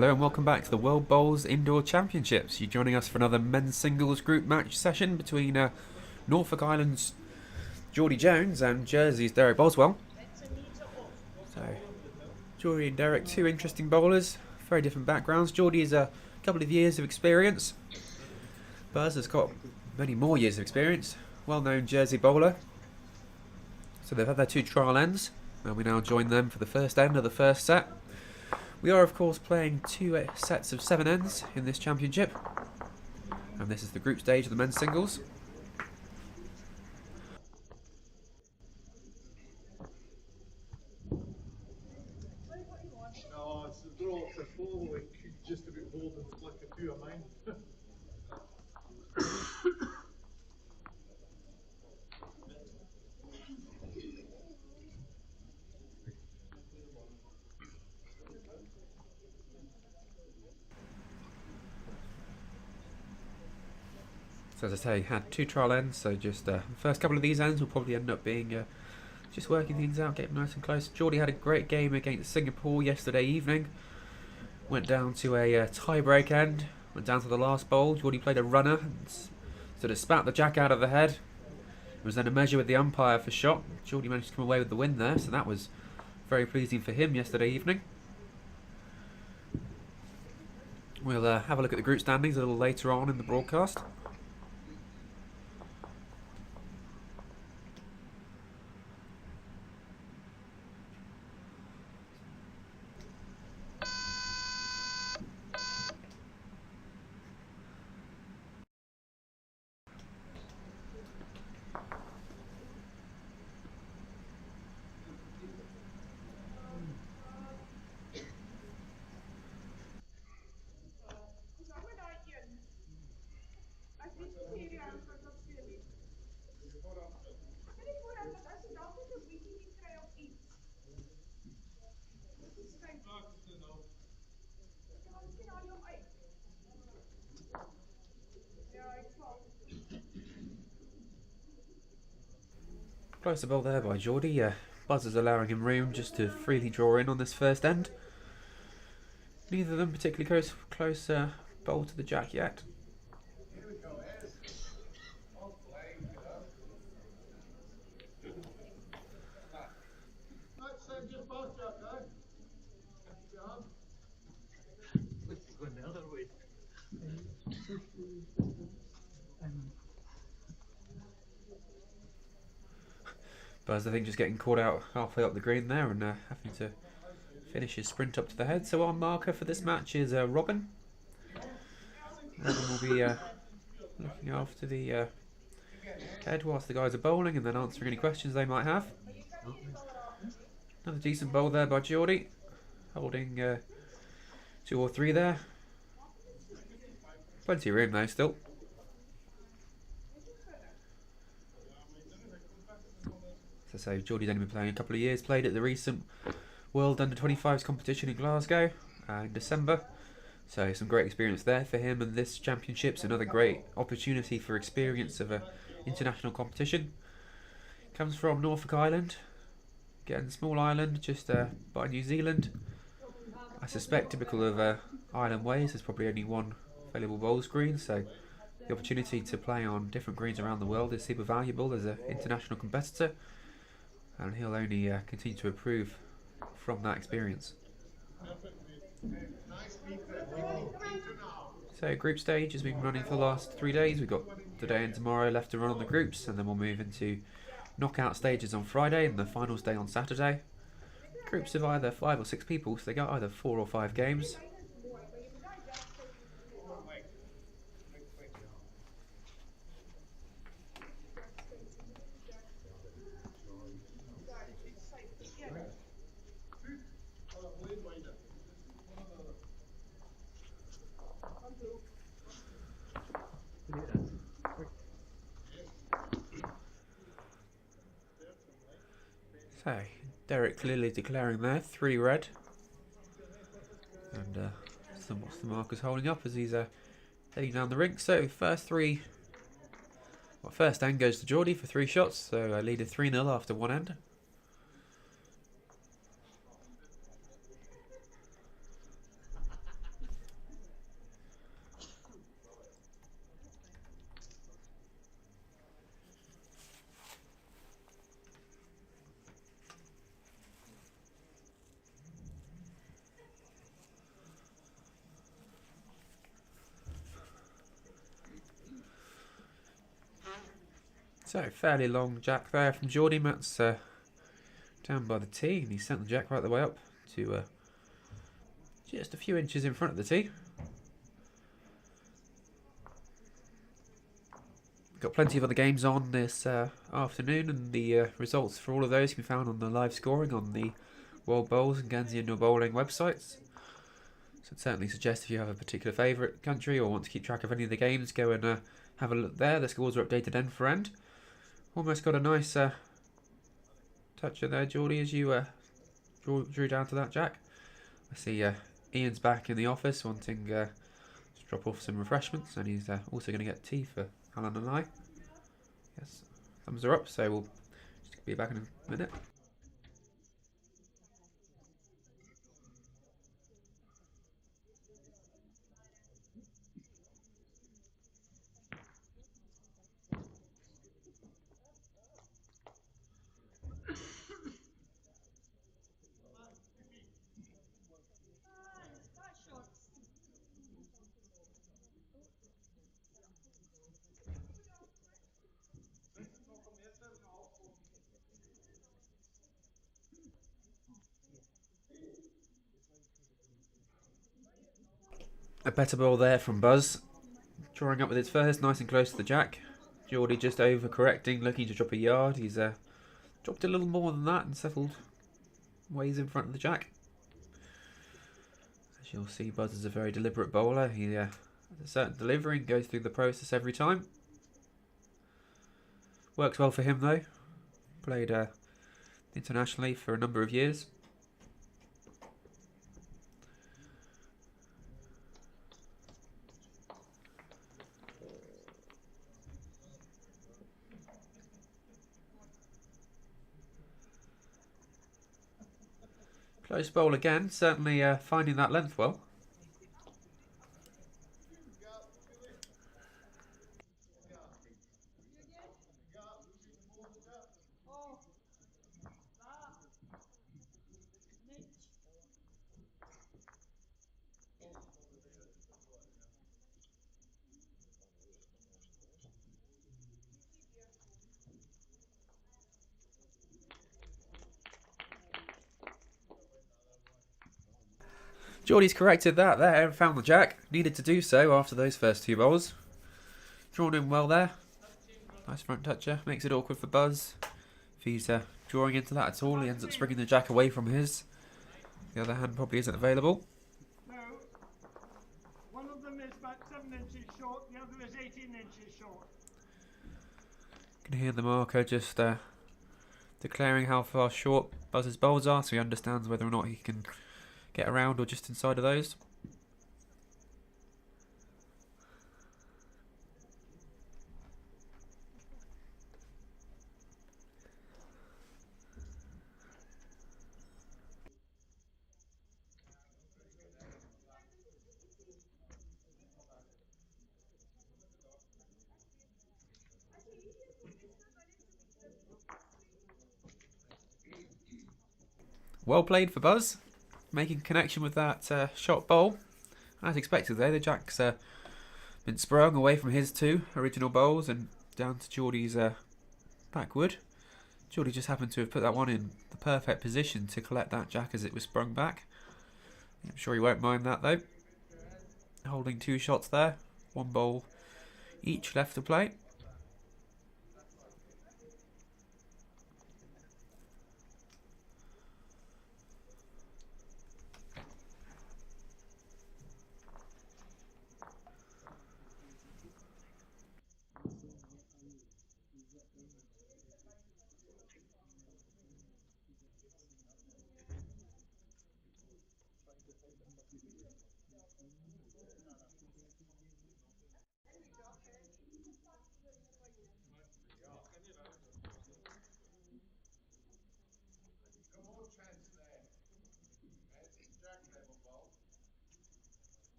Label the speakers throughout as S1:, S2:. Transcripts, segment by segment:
S1: Hello and welcome back to the World Bowls Indoor Championships. You're joining us for another men's singles group match session between Norfolk Island's Jordy Jones and Jersey's Derek Boswell. So, Jordy and Derek, two interesting bowlers, very different backgrounds. Jordy has a couple of years of experience. Buzz has got many more years of experience. Well-known Jersey bowler. So they've had their two trial ends, and we now join them for the first end of the first set. We are, of course, playing two sets of 7 ends in this championship. And this is the group stage of the men's singles.
S2: No, it's the draw to follow. It could just about hold and flick a two of mine.
S1: So as I say, had two trial ends, so just the first couple of these ends will probably end up being just working things out, getting nice and close. Jordy had a great game against Singapore yesterday evening. Went down to a tie-break end, went down to the last bowl. Jordy played a runner, and sort of spat the jack out of the head. It was then a measure with the umpire for shot. Jordy managed to come away with the win there, so that was very pleasing for him yesterday evening. We'll have a look at the group standings a little later on in the broadcast. Close the ball there by Jordy. Buzzers allowing him room just to freely draw in on this first end. Neither of them particularly close bowl to the jack yet. Buzz, I think, just getting caught out halfway up the green there and having to finish his sprint up to the head. So our marker for this match is Robin. Robin will be looking after the head whilst the guys are bowling and then answering any questions they might have. Another decent bowl there by Jordy, holding 2 or 3 there. Plenty of room though still. As I say, Jordy's only been playing a couple of years, played at the recent World Under-25s competition in Glasgow in December. So some great experience there for him, and this championship's another great opportunity for experience of an international competition. Comes from Norfolk Island, again a small island just by New Zealand. I suspect typical of island ways, there's probably only one available bowls green, so the opportunity to play on different greens around the world is super valuable as an international competitor. And he'll only continue to improve from that experience. So group stage has been running for the last 3 days. We've got today and tomorrow left to run on the groups, and then we'll move into knockout stages on Friday and the finals day on Saturday. Groups of either 5 or 6 people, so they got either 4 or 5 games. So, Derek clearly declaring there, 3 red. And what's the markers holding up as he's heading down the rink. So, first end goes to Jordy for 3 shots. So, I lead a 3-0 after 1 end. So, fairly long jack there from Jordy. Matt's down by the tee, and he sent the jack right the way up to just a few inches in front of the tee. Got plenty of other games on this afternoon, and the results for all of those can be found on the live scoring on the World Bowls and Guernsey Indoor Bowling websites. So I'd certainly suggest if you have a particular favourite country or want to keep track of any of the games, go and have a look there. The scores are updated end for end. Almost got a nice touch in there, Jordy, as you drew down to that jack. I see Ian's back in the office wanting to drop off some refreshments, and he's also going to get tea for Alan and I. Yes, thumbs are up, so we'll just be back in a minute. A better ball there from Buzz, drawing up with his first, nice and close to the jack. Jordy just overcorrecting, looking to drop a yard. He's dropped a little more than that and settled ways in front of the jack. As you'll see, Buzz is a very deliberate bowler. He has a certain delivery and goes through the process every time. Works well for him though. Played internationally for a number of years. Close bowl again, certainly finding that length well. Jordy's corrected that there and found the jack. Needed to do so after those first two bowls. Drawn in well there. Nice front toucher. Makes it awkward for Buzz. If he's drawing into that at all, he ends up springing the jack away from his. The other hand probably isn't available.
S2: No. One of them is about 7 inches short, the other is 18 inches short.
S1: You can hear the marker just declaring how far short Buzz's bowls are, so he understands whether or not he can get around or just inside of those. Well played for Buzz, making connection with that shot bowl. As expected though, the jack's been sprung away from his two original bowls and down to Jordy's backwood. Jordy just happened to have put that one in the perfect position to collect that jack as it was sprung back. I'm sure he won't mind that though. Holding two shots there, one bowl each left to play.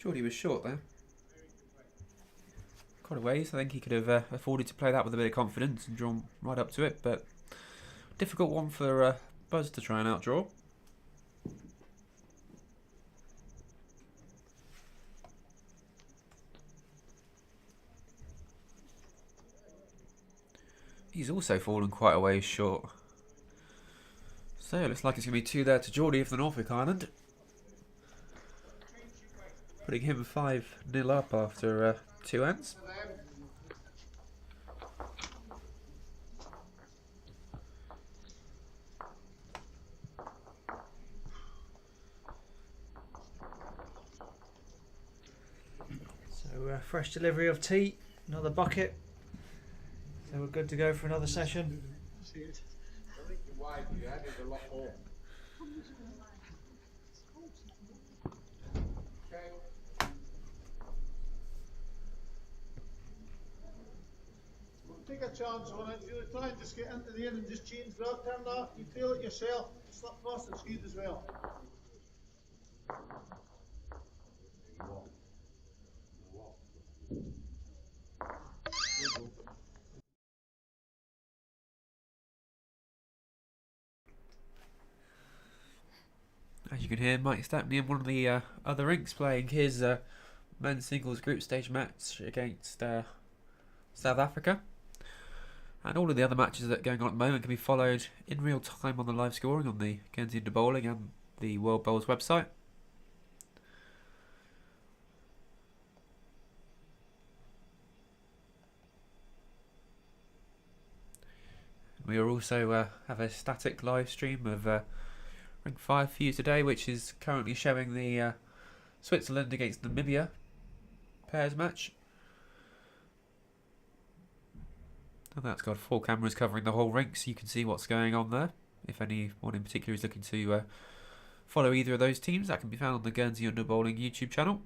S1: Jordy was short there. Quite a ways. I think he could have afforded to play that with a bit of confidence and drawn right up to it, but difficult one for Buzz to try and outdraw. He's also fallen quite a ways short. So it looks like it's going to be 2 there to Jordy of the Norfolk Island. Putting him 5-0 up after 2 ends.
S3: So fresh delivery of tea, another bucket. So we're good to go for another session.
S4: I think you're wide, you added a lot more. Okay.
S5: Take a chance on it. Really try and just get into there and just change grab turn that. You feel it yourself. Slip across the skid as well.
S1: As you can hear, Mike Stapney in one of the other rinks playing his men's singles group stage match against South Africa. And all of the other matches that are going on at the moment can be followed in real time on the live scoring on the Guernsey Indoor Bowling and the World Bowls website. We will also have a static live stream of Ring 5 for you today, which is currently showing the Switzerland against Namibia pairs match. And that's got 4 cameras covering the whole rink, so you can see what's going on there. If anyone in particular is looking to follow either of those teams, that can be found on the Guernsey Indoor Bowling YouTube channel.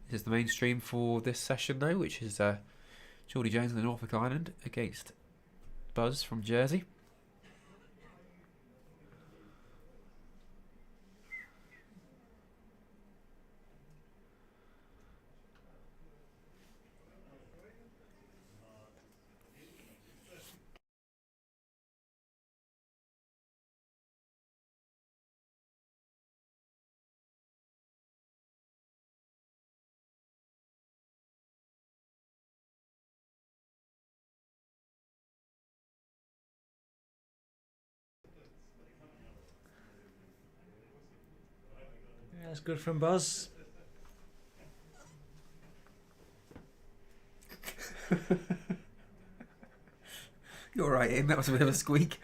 S1: This is the main stream for this session though, which is Jordy Jones and the Norfolk Island against Buzz from Jersey.
S3: Yeah, that's good from Buzz.
S1: You're right, Ian. That was a bit of a squeak.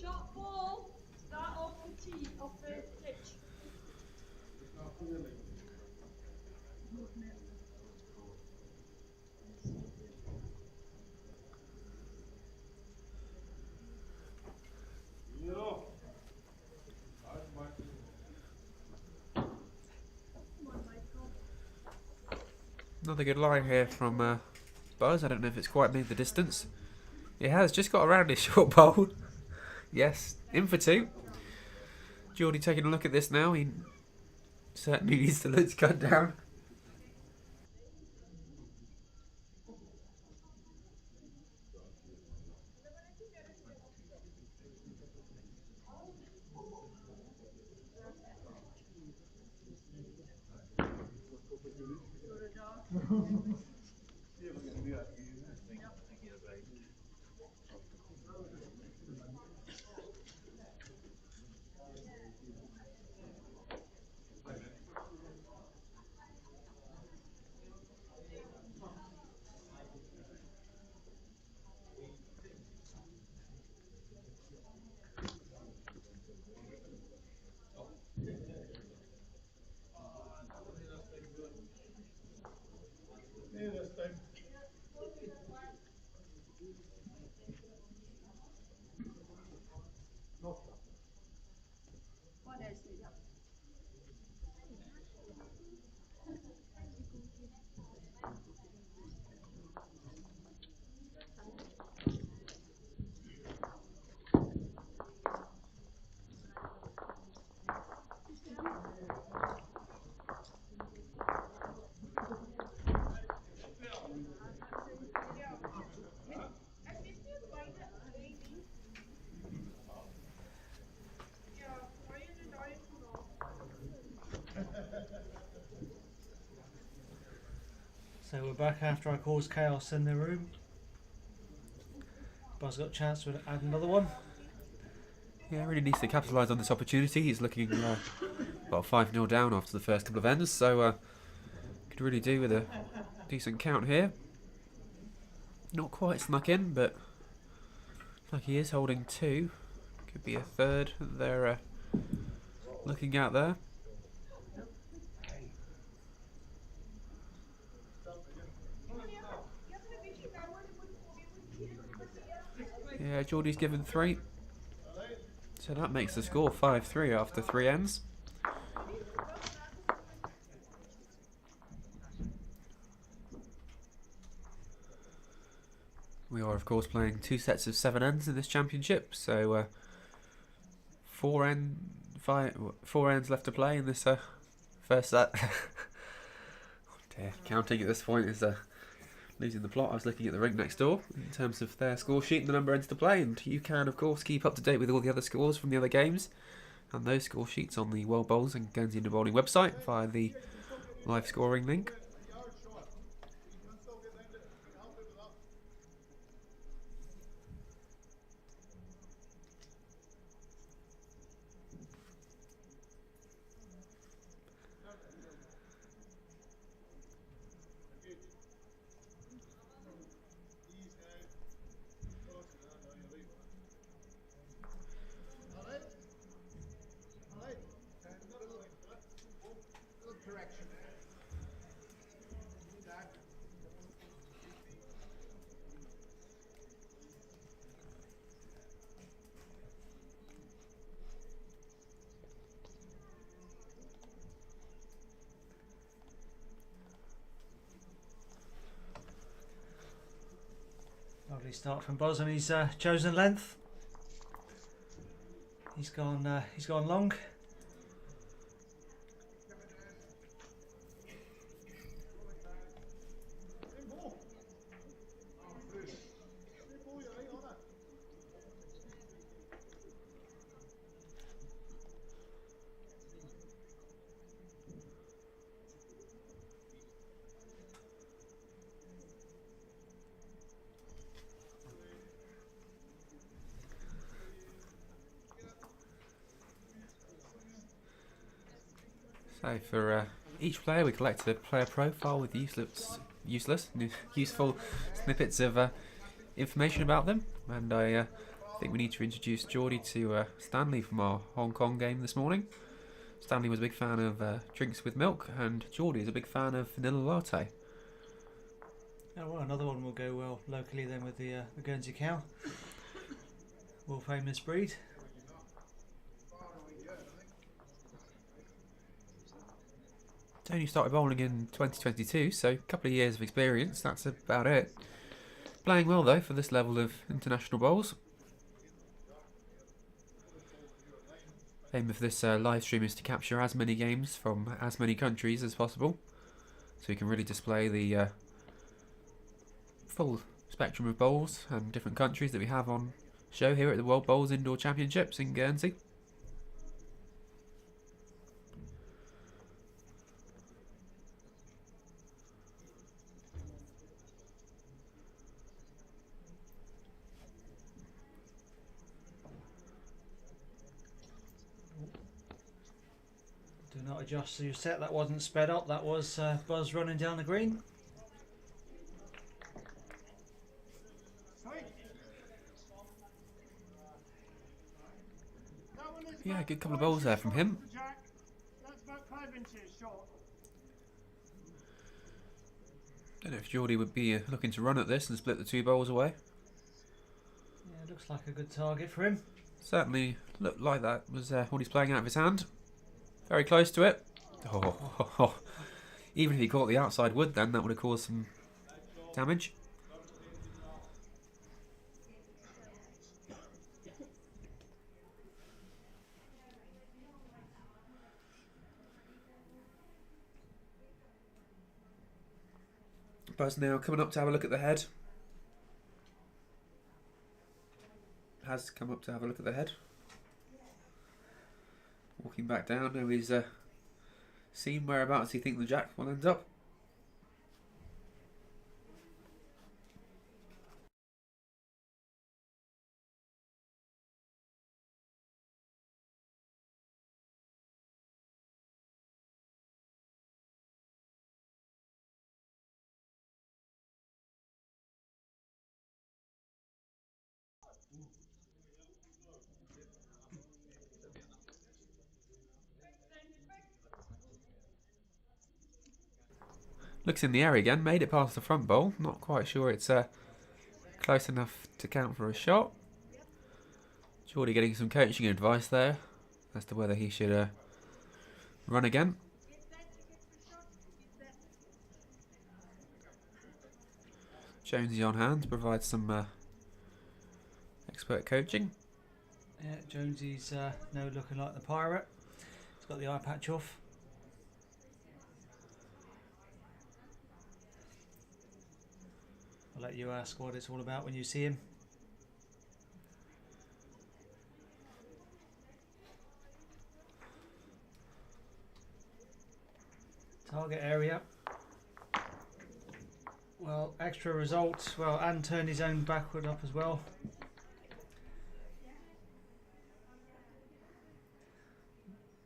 S6: Shot ball, start off the tee, off the pitch.
S1: Another good line here from Buzz. I don't know if it's quite made the distance. It has just got around his short bowl. Yes, in for 2. Jordy taking a look at this now. He certainly needs to let it cut down.
S3: So we're back after I caused chaos in the room. Buzz got a chance to add another one.
S1: Yeah, really needs to capitalise on this opportunity. He's looking about 5-0 down after the first couple of ends, so could really do with a decent count here. Not quite snuck in, but like he is holding 2. Could be a third that they're looking at there. Yeah, Jordy's given 3. So that makes the score 5-3 after 3 ends. We are, of course, playing 2 sets of 7 ends in this championship, so 4 ends left to play in this first set. Oh dear, counting at this point is losing the plot. I was looking at the rink next door in terms of their score sheet and the number of ends to play, and you can, of course, keep up to date with all the other scores from the other games and those score sheets on the World Bowls and Guernsey Indoor Bowling website via the live scoring link.
S4: Correction.
S3: Lovely start from Buzz on his chosen length. He's gone long.
S1: So for each player we collected a player profile with useful snippets of information about them, and I think we need to introduce Jordy to Stanley from our Hong Kong game this morning. Stanley was a big fan of drinks with milk, and Jordy is a big fan of vanilla latte.
S3: Oh, well, another one will go well locally then with the Guernsey cow. World famous breed.
S1: Tony started bowling in 2022, so a couple of years of experience, that's about it. Playing well though for this level of international bowls. Aim of this live stream is to capture as many games from as many countries as possible, so we can really display the full spectrum of bowls and different countries that we have on show here at the World Bowls Indoor Championships in Guernsey.
S3: Do not adjust to your set. That wasn't sped up. That was Buzz running down the green.
S1: Yeah, good couple of bowls there from him.
S2: That's about 5 inches short.
S1: Don't know if Jordy would be looking to run at this and split the 2 bowls away.
S3: Yeah, looks like a good target for him.
S1: Certainly looked like that was what he's playing out of his hand. Very close to it. Oh. Even if he caught the outside wood, then that would have caused some damage. Buzz now coming up to have a look at the head. Has come up to have a look at the head. Walking back down, now he's seen whereabouts he think the jack will end up. Looks in the air again, made it past the front bowl. Not quite sure it's close enough to count for a shot. Jordy getting some coaching advice there as to whether he should run again. Jonesy on hand to provide some expert coaching.
S3: Yeah, Jonesy's now looking like the pirate. He's got the eye patch off. I'll let you ask what it's all about when you see him. Target area. Well, extra results. Well, and turned his own backward up as well.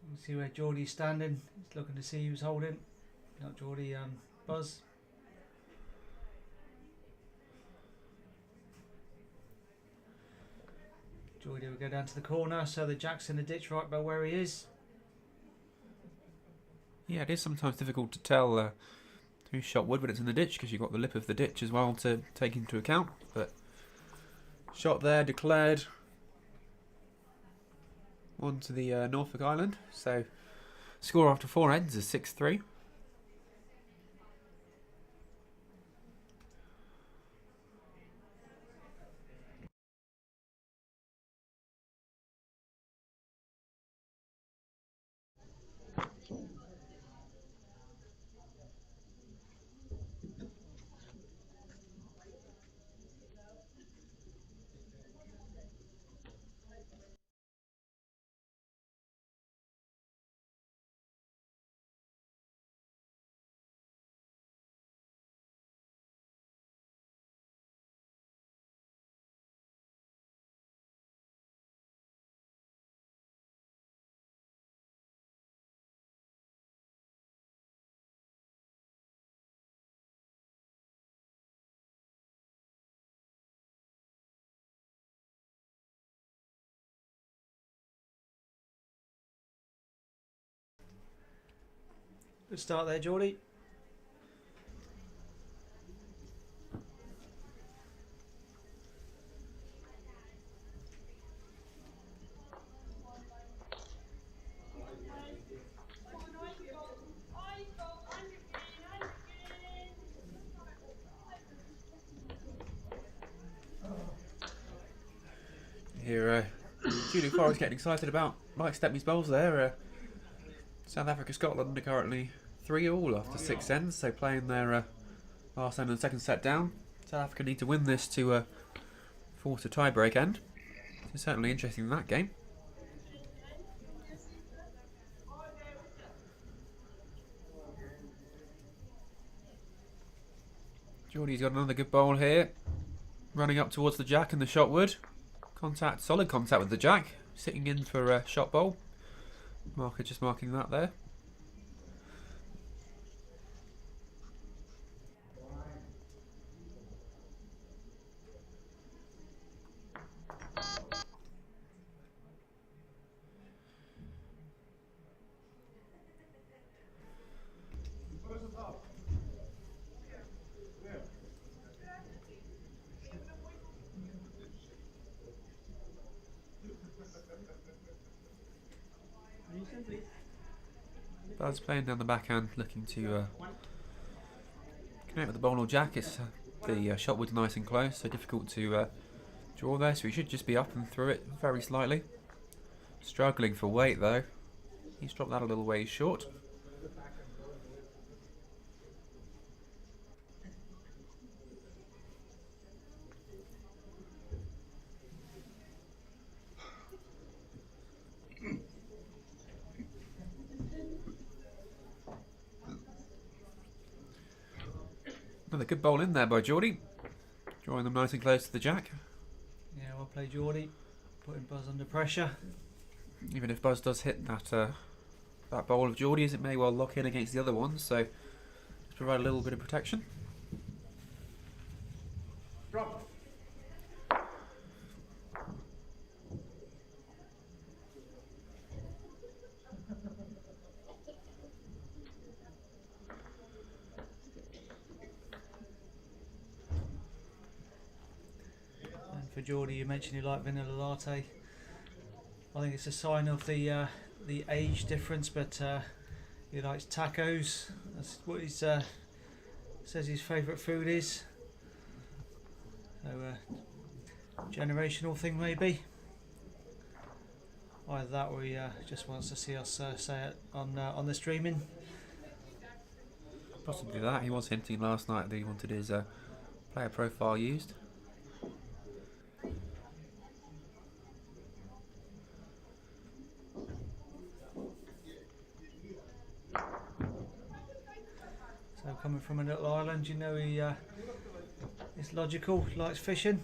S3: You can see where Jordy's standing. He's looking to see who's holding. Not Jordy, Buzz. Jordy will go down to the corner, so the jack's in the ditch right by where he is.
S1: Yeah, it is sometimes difficult to tell who's shot wood when it's in the ditch because you've got the lip of the ditch as well to take into account. But shot there, declared. On to the Norfolk Island. So score after 4 ends is 6-3.
S3: Good start there, Jordy.
S1: Here, Julie Forrest getting excited about Mike Stepney's bowls there. South Africa, Scotland are currently 3-all after 6 ends, so playing their last end and second set down. South Africa need to win this to force a tiebreak end. It's certainly interesting in that game. Jordy's got another good bowl here. Running up towards the jack and the shot wood. Contact, solid contact with the jack. Sitting in for a shot bowl. Marker just marking that there. Buzz playing down the backhand, looking to connect with the bowl or jack. It's the shot wood's nice and close, so difficult to draw there. So he should just be up and through it very slightly. Struggling for weight though. He's dropped that a little way short. Another good bowl in there by Jordy. Drawing them nice and close to the jack.
S3: Yeah, well played, Jordy. Putting Buzz under pressure.
S1: Even if Buzz does hit that bowl of Jordy's, it may well lock in against the other ones, so just provide a little bit of protection.
S2: Drop.
S3: And for Jordy, you mentioned you like vanilla latte. I think it's a sign of the age difference, but he likes tacos. That's what he says his favourite food is. So generational thing maybe. Either that, or he just wants to see us say it on the streaming.
S1: Possibly that. He was hinting last night that he wanted his player profile used.
S3: So coming from a little island, you know he is logical, likes fishing,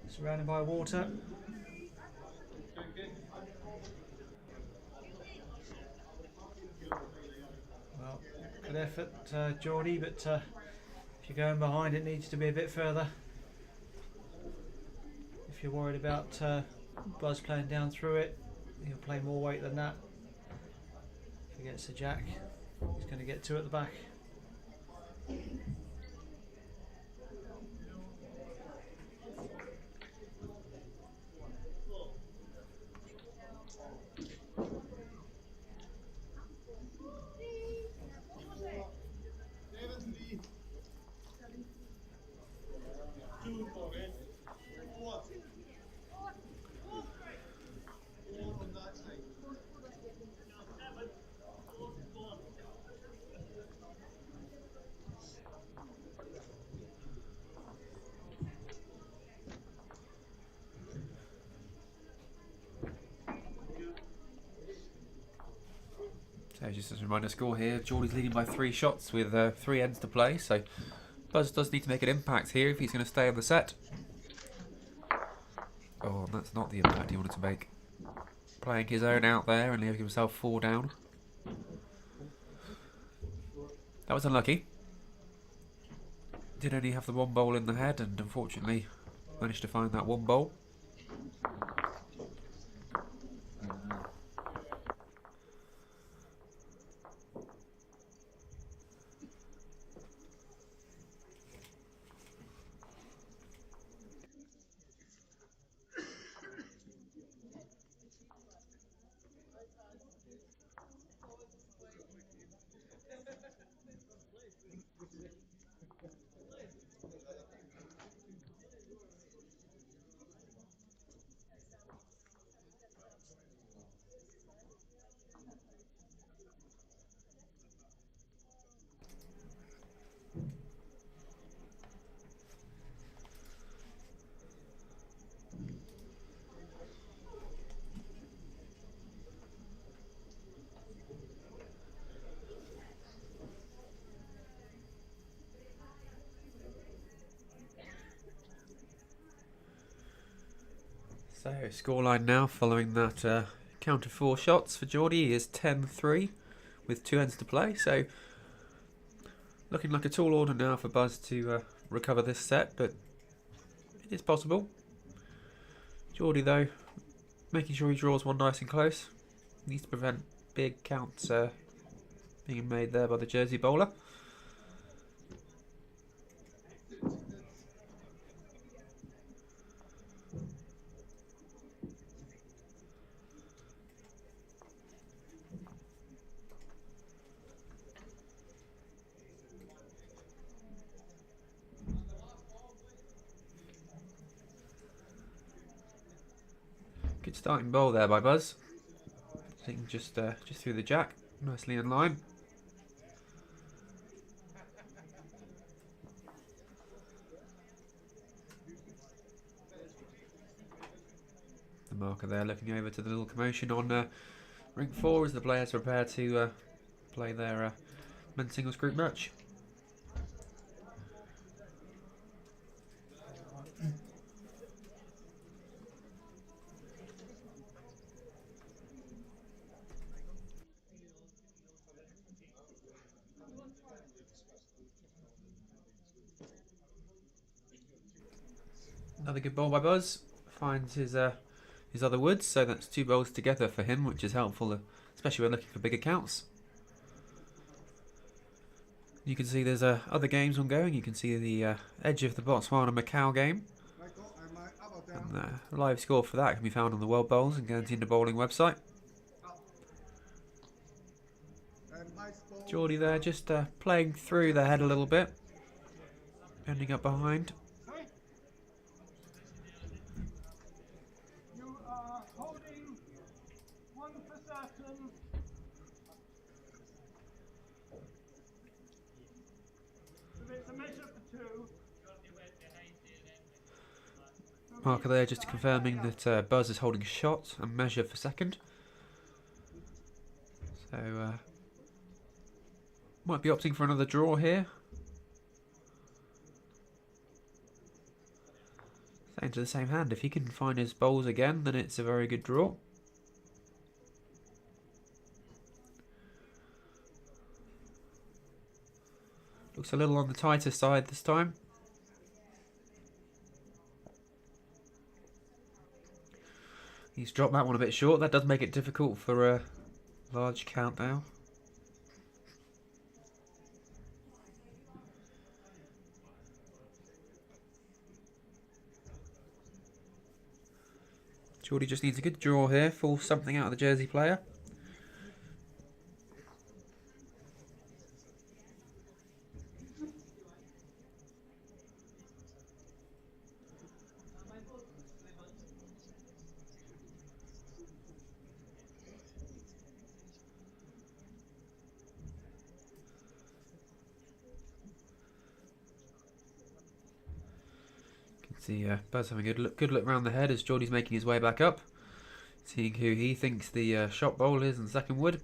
S3: surrounded by water. Well, good effort, Jordy, but if you're going behind, it needs to be a bit further. If you're worried about Buzz playing down through it, he'll play more weight than that. If he gets a jack, he's going to get two at the back.
S1: So just as a reminder, score here, Jordy's leading by 3 shots with 3 ends to play, so Buzz does need to make an impact here if he's going to stay on the set. Oh, and that's not the impact he wanted to make. Playing his own out there and leaving himself 4 down. That was unlucky. Did only have the 1 bowl in the head and unfortunately managed to find that 1 bowl. So, scoreline now following that count of 4 shots for Jordy is 10-3 with 2 ends to play. So, looking like a tall order now for Buzz to recover this set, but it is possible. Jordy, though, making sure he draws one nice and close. Needs to prevent big counts being made there by the Jersey bowler. Good starting bowl there by Buzz. Taking just through the jack, nicely in line. The marker there looking over to the little commotion on ring 4 as the players prepare to play their men's singles group match. Another good bowl by Buzz. Finds his other woods, so that's 2 bowls together for him, which is helpful, especially when looking for bigger counts. You can see there's other games ongoing. You can see the edge of the Botswana-Macau game. And the live score for that can be found on the World Bowls and Guaranteed Bowling website. Jordy there just playing through the head a little bit. Ending up behind.
S2: You are holding one for certain. So it's a measure for 2.
S1: Marker there just confirming that Buzz is holding shot and measure for second. So might be opting for another draw here. Into the same hand. If he can find his bowls again, then it's a very good draw. Looks a little on the tighter side this time. He's dropped that one a bit short. That does make it difficult for a large count now. Jordy just needs a good draw here, force something out of the Jersey player. See Buzz having a good look round the head as Jordy's making his way back up, seeing who he thinks the shot bowl is in the second wood.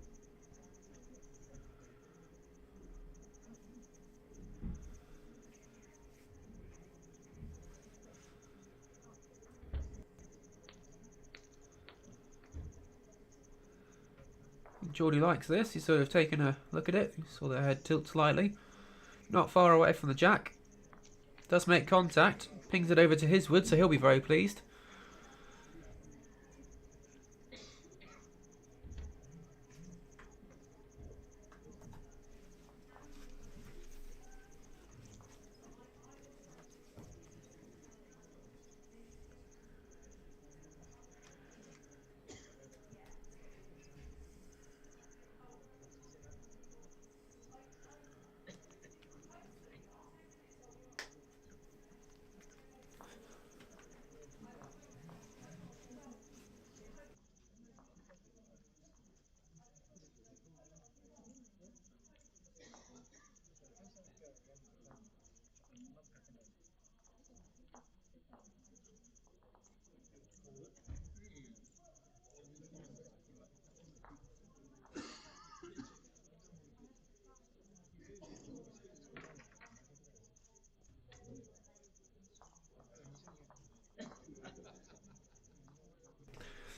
S1: Jordy likes this. He's sort of taken a look at it. You saw the head tilt slightly, not far away from the jack. Does make contact. Pings it over to his wood, so he'll be very pleased.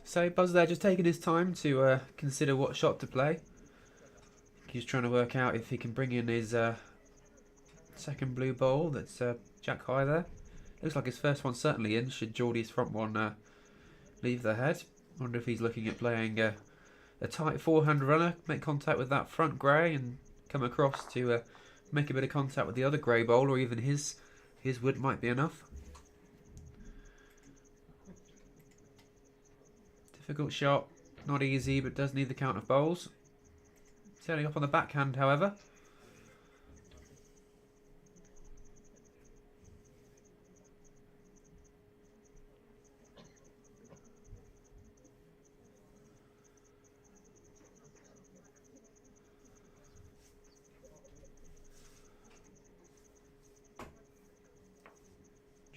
S1: So Buzz there just taking his time to consider what shot to play. He's trying to work out if he can bring in his second blue bowl that's jack high there. Looks like his first one's certainly in, should Jordy's front one leave the head. Wonder if he's looking at playing a tight forehand runner, make contact with that front grey and come across to make a bit of contact with the other grey bowl, or even his wood might be enough. Difficult shot, not easy, but does need the count of bowls. Turning up on the backhand, however.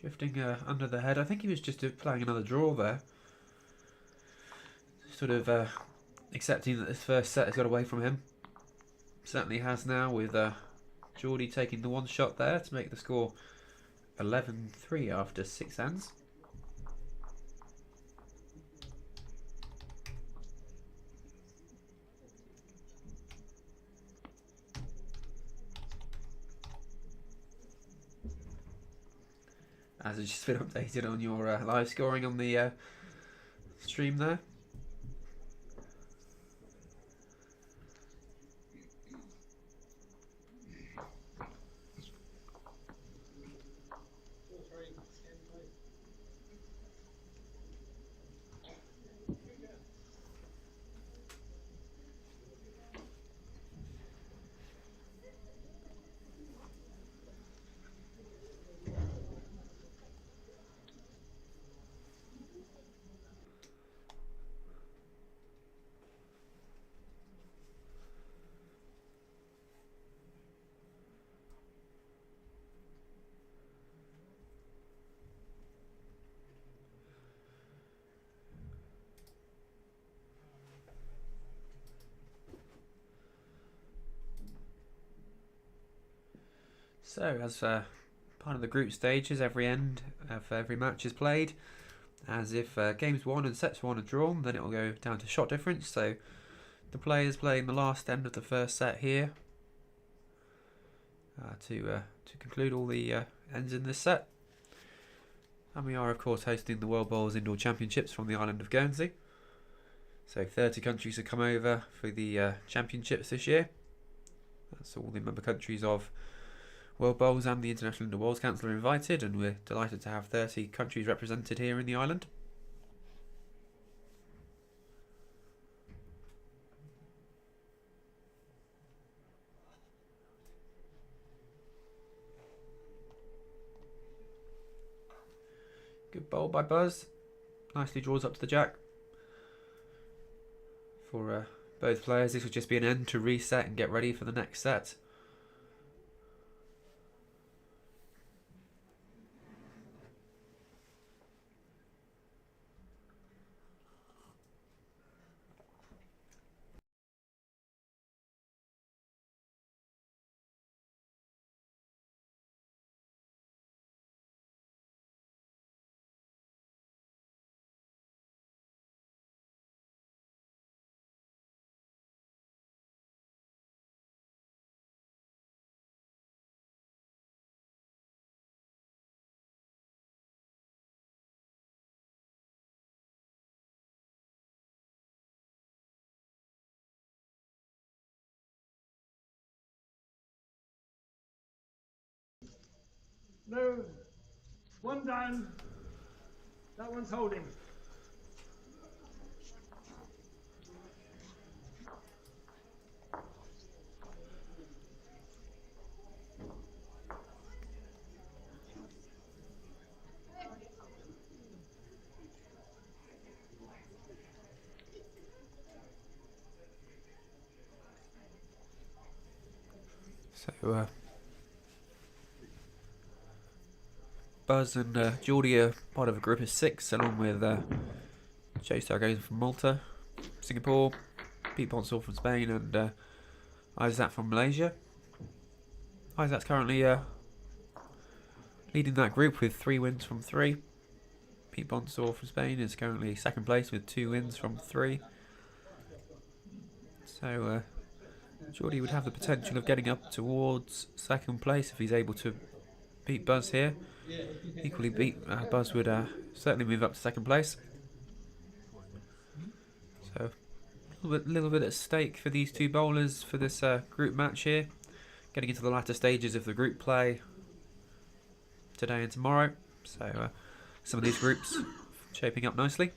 S1: Drifting under the head. I think he was just playing another draw there. Sort of accepting that this first set has got away from him. Certainly has now, with Jordy taking the one shot there to make the score 11-3 after 6 hands. Has it just been updated on your live scoring on the stream there? So, as part of the group stages, every end of every match is played. As if games won and sets won are drawn, then it will go down to shot difference. So, the players playing the last end of the first set here to conclude all the ends in this set. And we are, of course, hosting the World Bowls Indoor Championships from the island of Guernsey. So 30 countries have come over for the championships this year. That's all the member countries of World Bowls and the International Indoor Bowls Council are invited, and we're delighted to have 30 countries represented here in the island. Good bowl by Buzz. Nicely draws up to the jack. For both players, this will just be an end to reset and get ready for the next set.
S2: No. One down. That one's holding.
S1: So, Buzz and Jordy are part of a group of 6, along with Joe Sargosen from Malta, Singapore, Pete Bonsall from Spain, and Isaac from Malaysia. Isaac's currently leading that group with 3 wins from 3. Pete Bonsall from Spain is currently second place with 2 wins from 3. So Jordy would have the potential of getting up towards second place if he's able to beat Buzz here. Equally, Buzz would certainly move up to second place. So a little bit at stake for these two bowlers for this group match here. Getting into the latter stages of the group play today and tomorrow. So some of these groups shaping up nicely.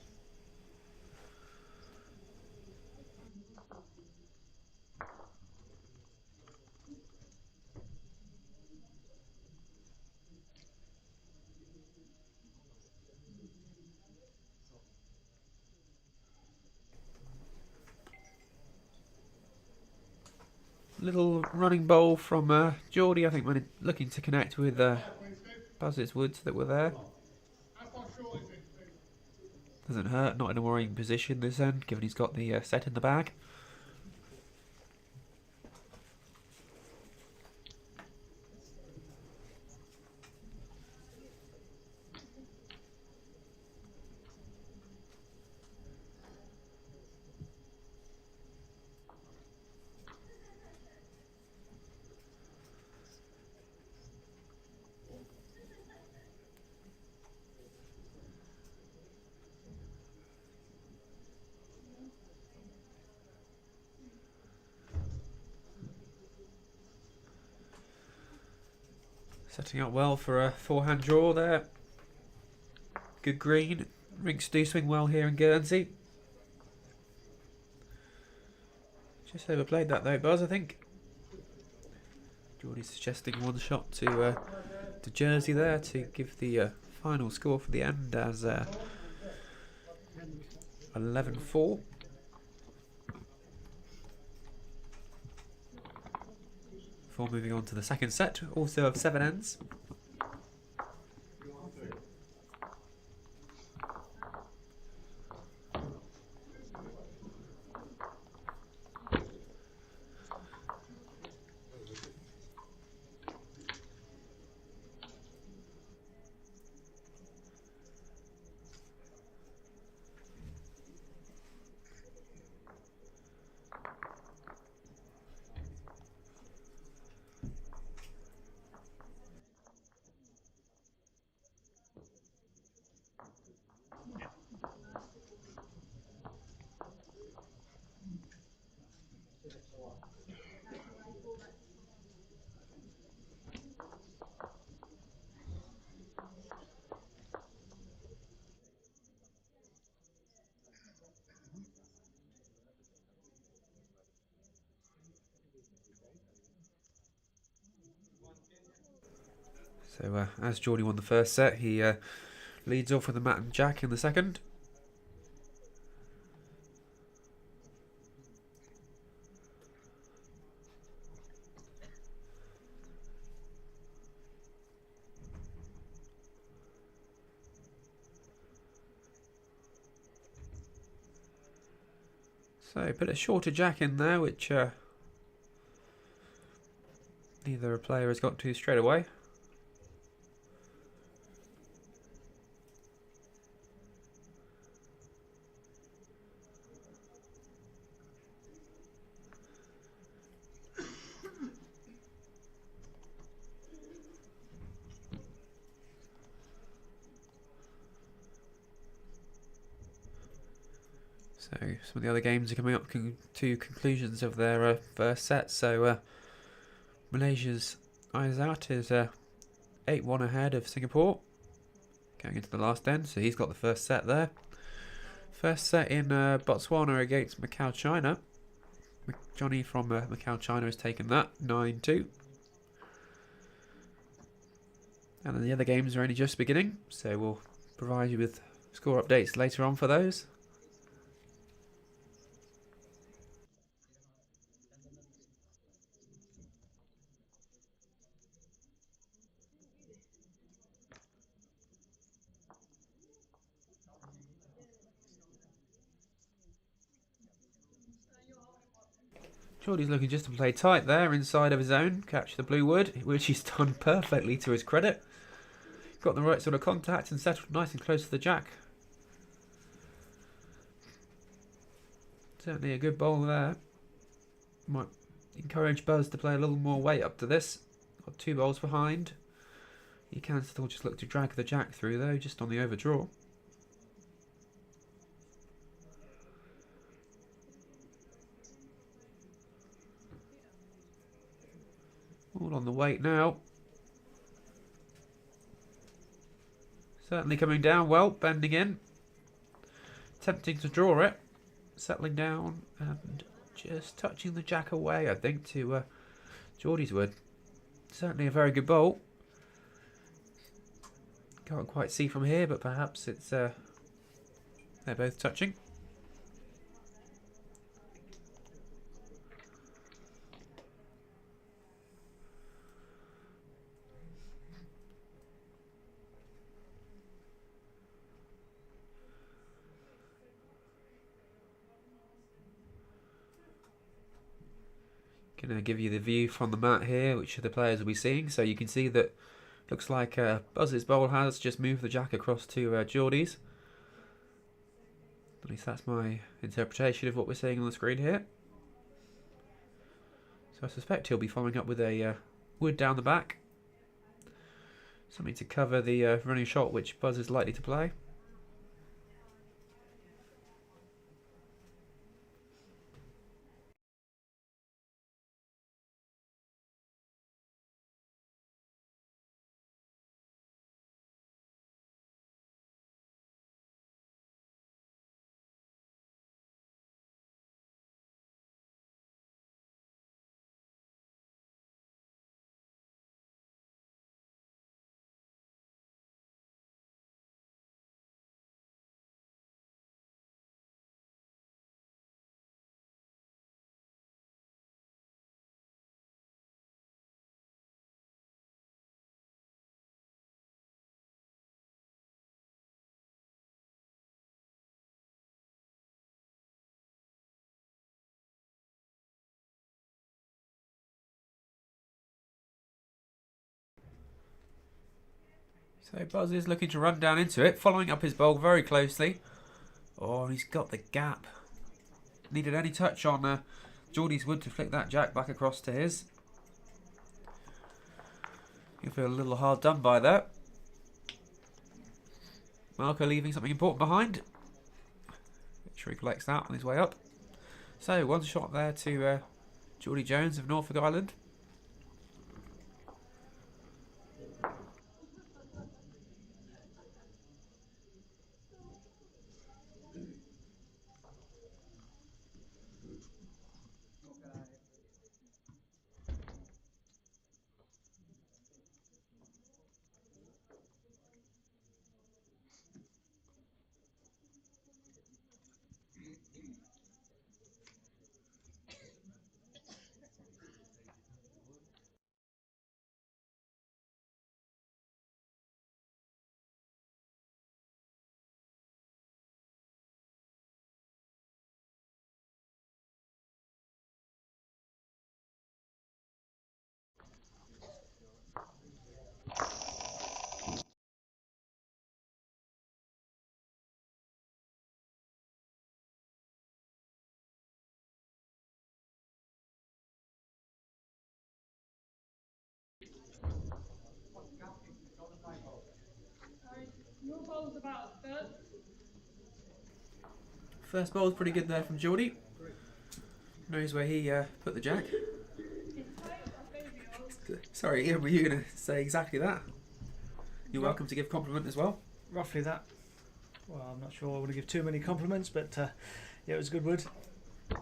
S1: Little running bowl from Jordy, I think, when looking to connect with Buzz's woods that were there. Doesn't hurt, not in a worrying position this end, given he's got the set in the bag. Setting up well for a forehand draw there. Good green. Rinks do swing well here in Guernsey. Just overplayed that though, Buzz, I think. Jordy suggesting one shot to Jersey there to give the final score for the end as 11-4. Before moving on to the second set, also of 7 ends. So as Jordy won the first set, he leads off with a mat and jack in the second. So put a shorter jack in there, which neither player has got to straight away. So some of the other games are coming up to conclusions of their first set. So Malaysia's Aizat is 8-1 ahead of Singapore, going into the last end. So he's got the first set there. First set in Botswana against Macau, China. Johnny from Macau, China has taken that 9-2. And then the other games are only just beginning, so we'll provide you with score updates later on for those. Jordy's looking just to play tight there, inside of his own, catch the blue wood, which he's done perfectly to his credit. Got the right sort of contact and settled nice and close to the jack. Certainly a good bowl there. Might encourage Buzz to play a little more weight up to this. Got 2 bowls behind. You can still just look to drag the jack through though, just on the overdraw. All on the weight now. Certainly coming down well, bending in. Attempting to draw it. Settling down and just touching the jack away, I think, to Jordy's wood. Certainly a very good bowl. Can't quite see from here, but perhaps it's they're both touching. Going to give you the view from the mat here, which the players will be seeing. So you can see that looks like Buzz's bowl has just moved the jack across to Jordy's. At least that's my interpretation of what we're seeing on the screen here. So I suspect he'll be following up with a wood down the back. Something to cover the running shot which Buzz is likely to play. So Buzz is looking to run down into it, following up his bowl very closely. Oh, he's got the gap. Needed any touch on Jordy's wood to flick that jack back across to his. You feel a little hard done by that. Marco leaving something important behind. Make sure he collects that on his way up. So, one shot there to Jordy Jones of Norfolk Island.
S6: Your ball's about a third.
S1: First bowl's pretty good there from Jordy. Knows where he put the jack. Sorry, Ian, were you going to say exactly that? You're welcome to give compliment as well.
S3: Roughly that. Well, I'm not sure I want to give too many compliments, but yeah, it was good wood.
S1: I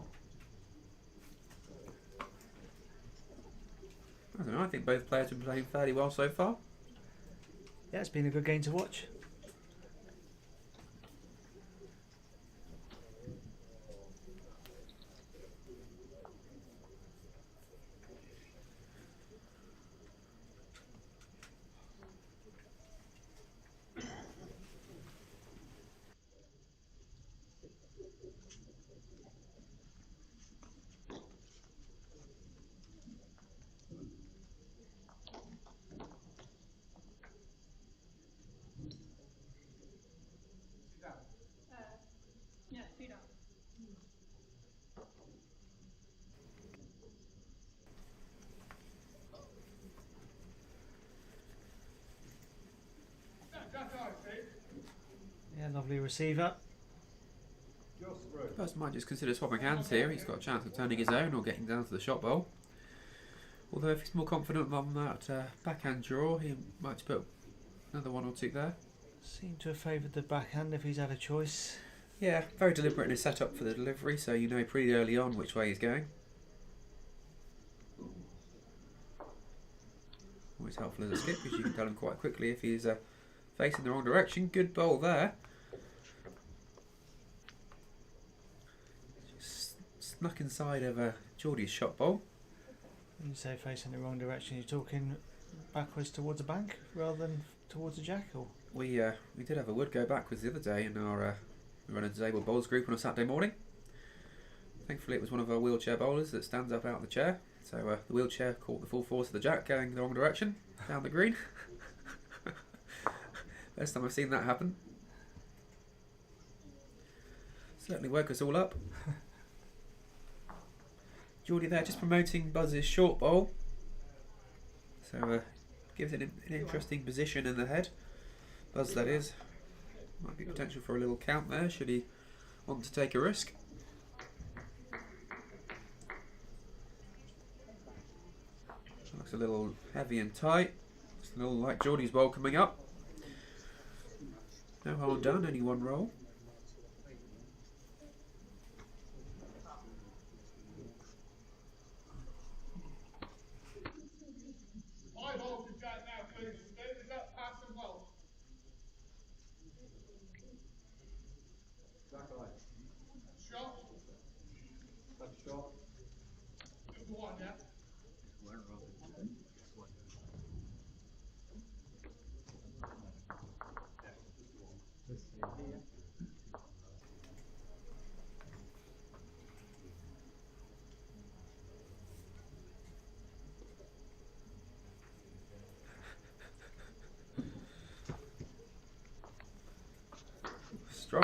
S1: don't know, I think both players have been playing fairly well so far.
S3: Yeah, it's been a good game to watch.
S6: Yeah, feet up.
S3: Yeah, lovely receiver.
S1: Buzz might just consider swapping hands here. He's got a chance of turning his own or getting down to the shot bowl. Although if he's more confident on that backhand draw, he might put another one or two there.
S3: Seemed to have favoured the backhand if he's had a choice.
S1: Yeah, very deliberate in his setup for the delivery, so you know pretty early on which way he's going. Always helpful as a skip because you can tell him quite quickly if he's facing the wrong direction. Good bowl there. Just snuck inside of Jordy's shot bowl.
S3: When you say facing the wrong direction, you're talking backwards towards the bank rather than towards the jack, or?
S1: We did have a wood go backwards the other day in our we run a disabled bowls group on a Saturday morning. Thankfully it was one of our wheelchair bowlers that stands up out of the chair, so the wheelchair caught the full force of the jack going the wrong direction down the green. First time I've seen that happen. Certainly woke us all up. Jordy there just promoting Buzz's short bowl, so gives it an interesting position in the head. Buzz, that is. Might be potential for a little count there, should he want to take a risk. Looks a little heavy and tight. It's a little like Jordy's bowl coming up. No harm done, only one roll.
S2: My ball to Jack now, please. Is that pass and well? Shot.
S4: That's shot.
S2: Just the one, yeah?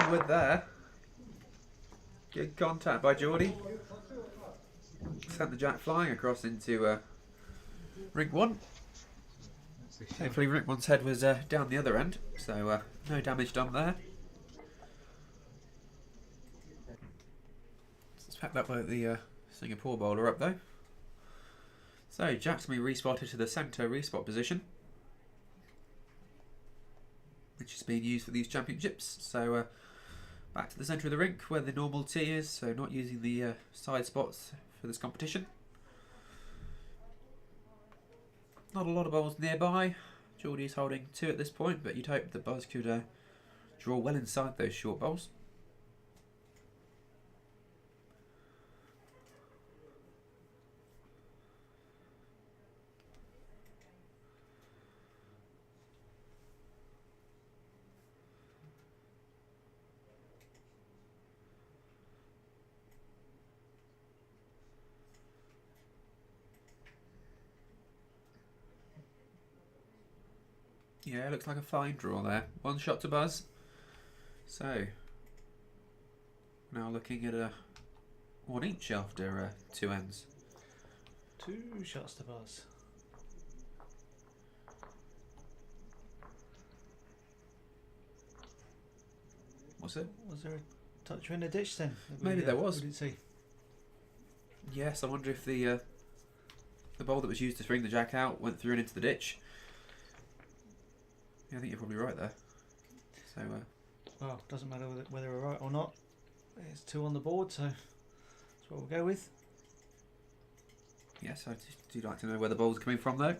S1: on with there. Good contact by Jordy. Sent the jack flying across into ring 1. Hopefully ring 1's head was down the other end, so no damage done there. Suspect that won't the Singapore bowler up though. So Jack's going to be respotted to the centre respot position, which is being used for these championships. So back to the centre of the rink where the normal tee is, so not using the side spots for this competition. Not a lot of bowls nearby. Jordy's holding 2 at this point, but you'd hope that Buzz could draw well inside those short bowls. Yeah, looks like a fine draw there. 1 shot to Buzz. So, now looking at 1 each after 2 ends.
S3: 2 shots to Buzz.
S1: Was it?
S3: Was there a toucher in the ditch then?
S1: Maybe there was.
S3: We didn't see.
S1: Yes, I wonder if the bowl that was used to swing the jack out went through and into the ditch. Yeah, I think you're probably right there. So,
S3: Well, doesn't matter whether we're right or not. It's 2 on the board, so that's what we'll go with.
S1: yes, I do like to know where the bowl's coming from though.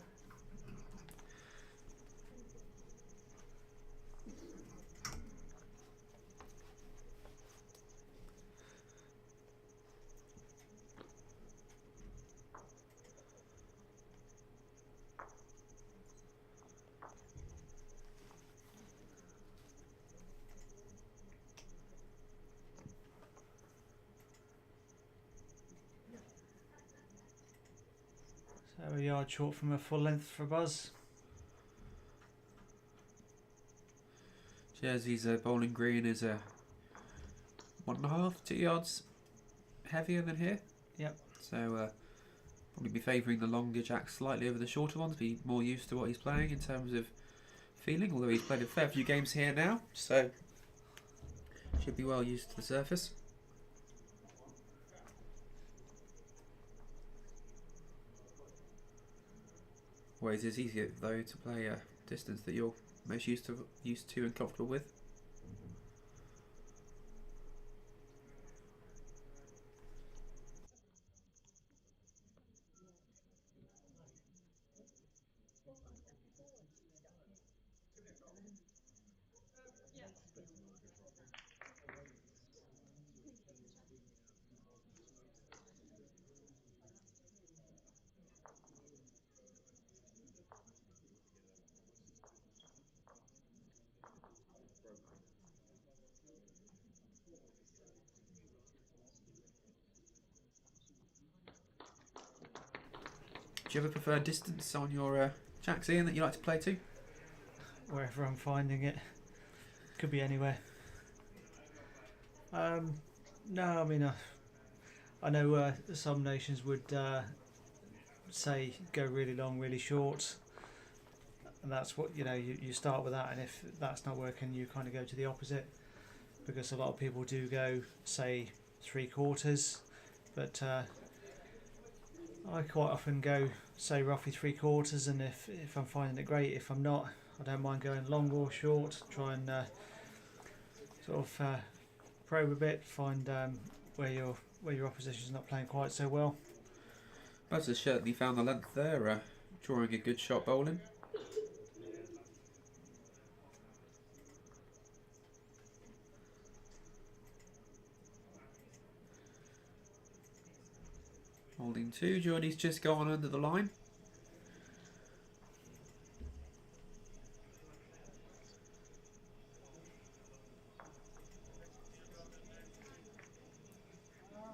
S3: So a yard short from a full length for Buzz.
S1: Jersey's bowling green is 1.5, 2 yards heavier than here.
S3: Yep.
S1: So probably be favouring the longer jack slightly over the shorter ones, be more used to what he's playing in terms of feeling, although he's played a fair few games here now, so should be well used to the surface. Always is easier though to play a distance that you're most used to and comfortable with. Do you ever prefer distance on your jacks, Ian, that you like to play to?
S3: Wherever I'm finding it. Could be anywhere. No, I mean, I know some nations would say go really long, really short. And that's what, you start with that, and if that's not working, you kind of go to the opposite. Because a lot of people do go, say, 3/4, but I quite often go, say, roughly 3/4, and if I'm finding it great, if I'm not, I don't mind going long or short, try and sort of probe a bit, find where your opposition's not playing quite so well.
S1: Buzz has certainly found the length there, drawing a good shot bowling. Holding 2, Jordy's just gone under the line.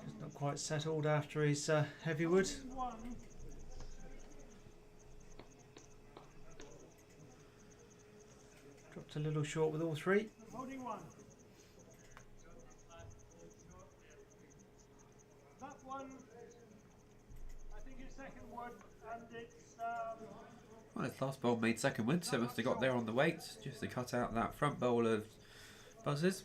S3: Just not quite settled after his heavy wood. Dropped a little short with all 3.
S2: Holding 1. second wood, and it's
S1: Well, his last bowl made second wood, so must have got there on the weight just to cut out that front bowl of buzzers.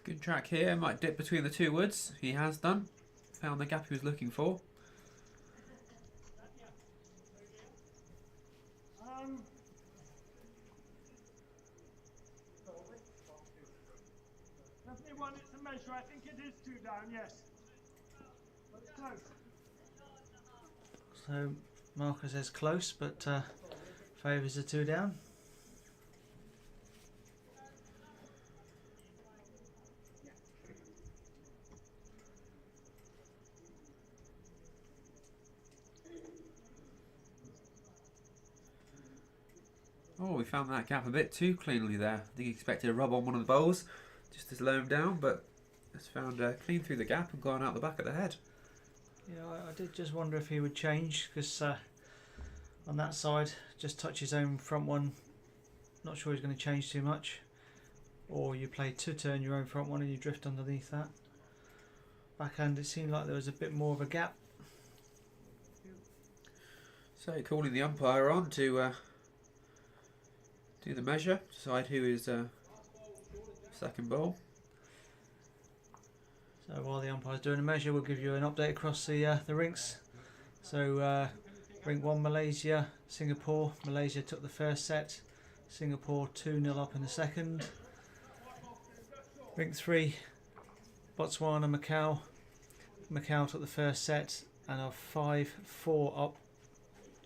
S1: Good track here, might dip between the two woods. He has done. Found the gap he was looking for.
S2: definitely one it's a measure. I think it is 2 down, yes. But it's close.
S3: So Marker says close, but favours the 2 down.
S1: Oh, we found that gap a bit too cleanly there. I think he expected a rub on one of the bowls just to slow him down, but it's found clean through the gap and gone out the back of the head.
S3: Yeah, I did just wonder if he would change, because on that side, just touch his own front one. Not sure he's going to change too much. Or you play 2 turn your own front one and you drift underneath that. Backhand, it seemed like there was a bit more of a gap.
S1: So calling the umpire on to do the measure, decide who is second bowl.
S3: So while the umpire's doing a measure, we'll give you an update across the rinks. So rink 1 Malaysia, Singapore. Malaysia took the first set. Singapore 2-0 up in the second. Rink 3, Botswana, Macau. Macau took the first set and are 5-4 up,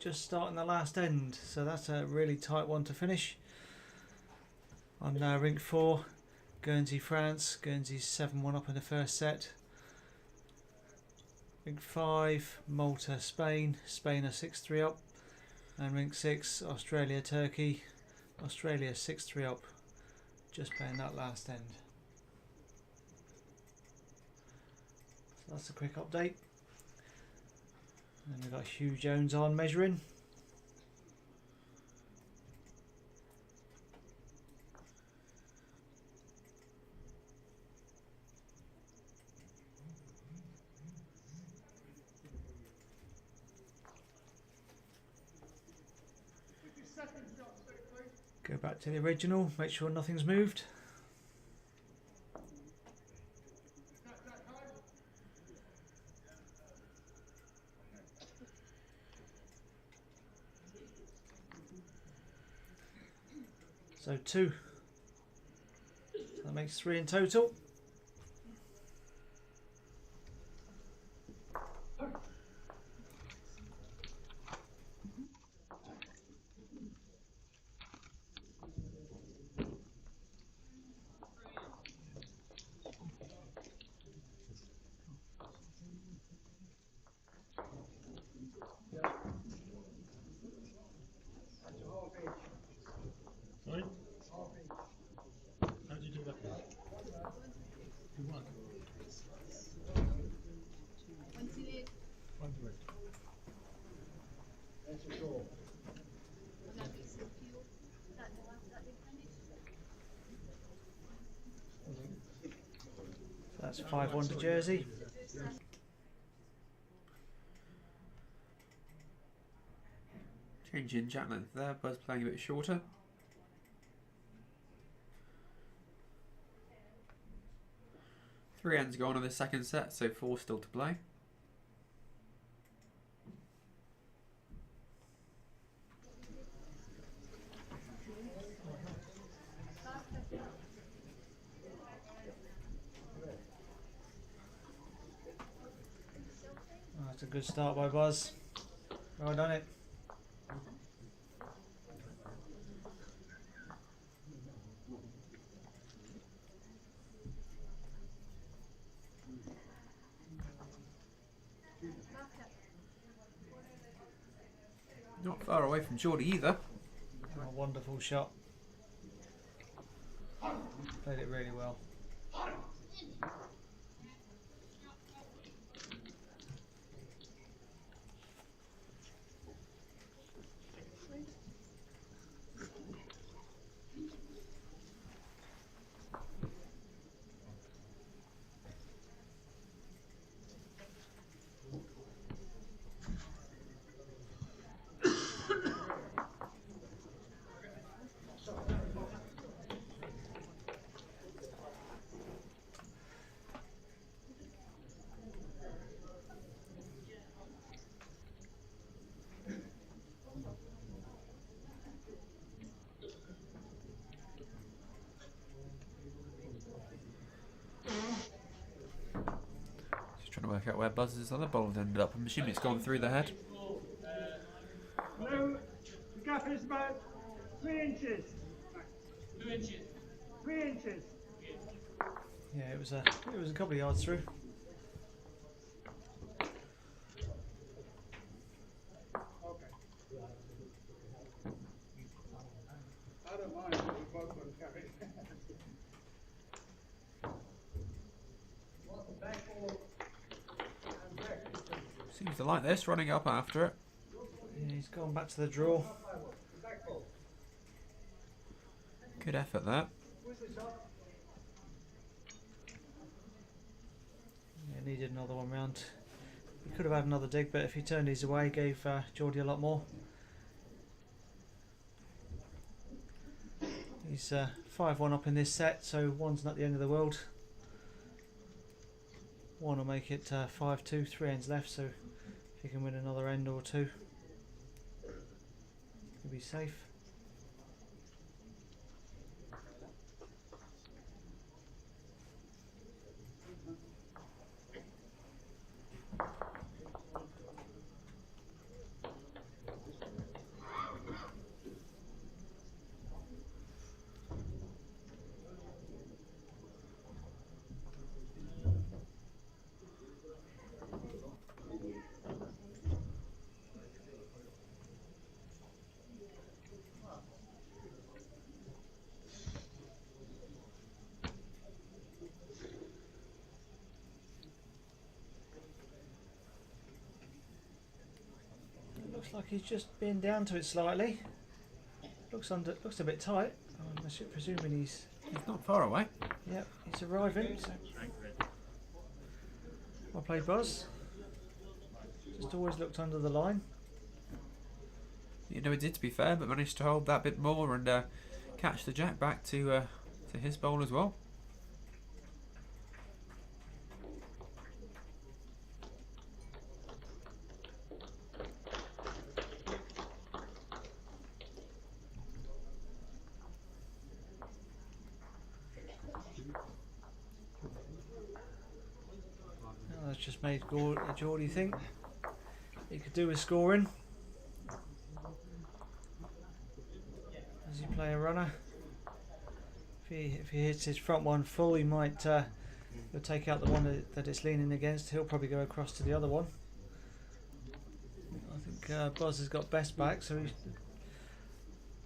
S3: just starting the last end. So that's a really tight one to finish. On rink 4, Guernsey, France. Guernsey 7-1 up in the first set. Rink 5, Malta, Spain. Spain are 6-3 up. And rink 6, Australia, Turkey. Australia 6-3 up, just playing that last end. So that's a quick update. And we've got Hugh Jones on measuring. Go back to the original, make sure nothing's moved. So 2. So that makes 3 in total.
S2: Sorry? How do you do that? You won.
S6: 28.
S2: 100.
S5: That's a goal.
S6: That makes it few. That they finish.
S3: That's 5-1 to Jersey.
S1: Change in jack length there, Buzz playing a bit shorter. Three ends gone in the second set, so 4 still to play.
S3: Oh, that's a good start by Buzz. Well done it.
S1: Not far away from Jordy either.
S3: A wonderful shot. Played it really well.
S1: Just trying to work out where Buzz's other ball has ended up. I'm assuming it's gone through the head.
S2: Blue, the gap is about 3 inches. 2 inches. 3 inches.
S3: Yeah, it was a couple of yards through.
S4: Okay. I don't mind, but we both got to carry.
S1: Seems to like this, running up after it.
S3: Yeah, he's gone back to the draw.
S1: Good effort there.
S3: Yeah, needed another one round. He could have had another dig, but if he turned his away, gave Jordy a lot more. He's 5-1 up in this set, so one's not the end of the world. One will make it 5-2, 3 ends left, so if he can win another end or two, he'll be safe. Looks like he's just been down to it slightly. Looks a bit tight. I'm presuming he's
S1: not far away.
S3: Yep, he's arriving. So. Well played, Buzz. Just always looked under the line.
S1: You know, it did, to be fair, but managed to hold that bit more and catch the jack back to his bowl as well.
S3: That's just made Jordy think he could do with scoring. Does he play a runner? If he hits his front one full, he might he'll take out the one that it's leaning against. He'll probably go across to the other one. I think Buzz has got best back, so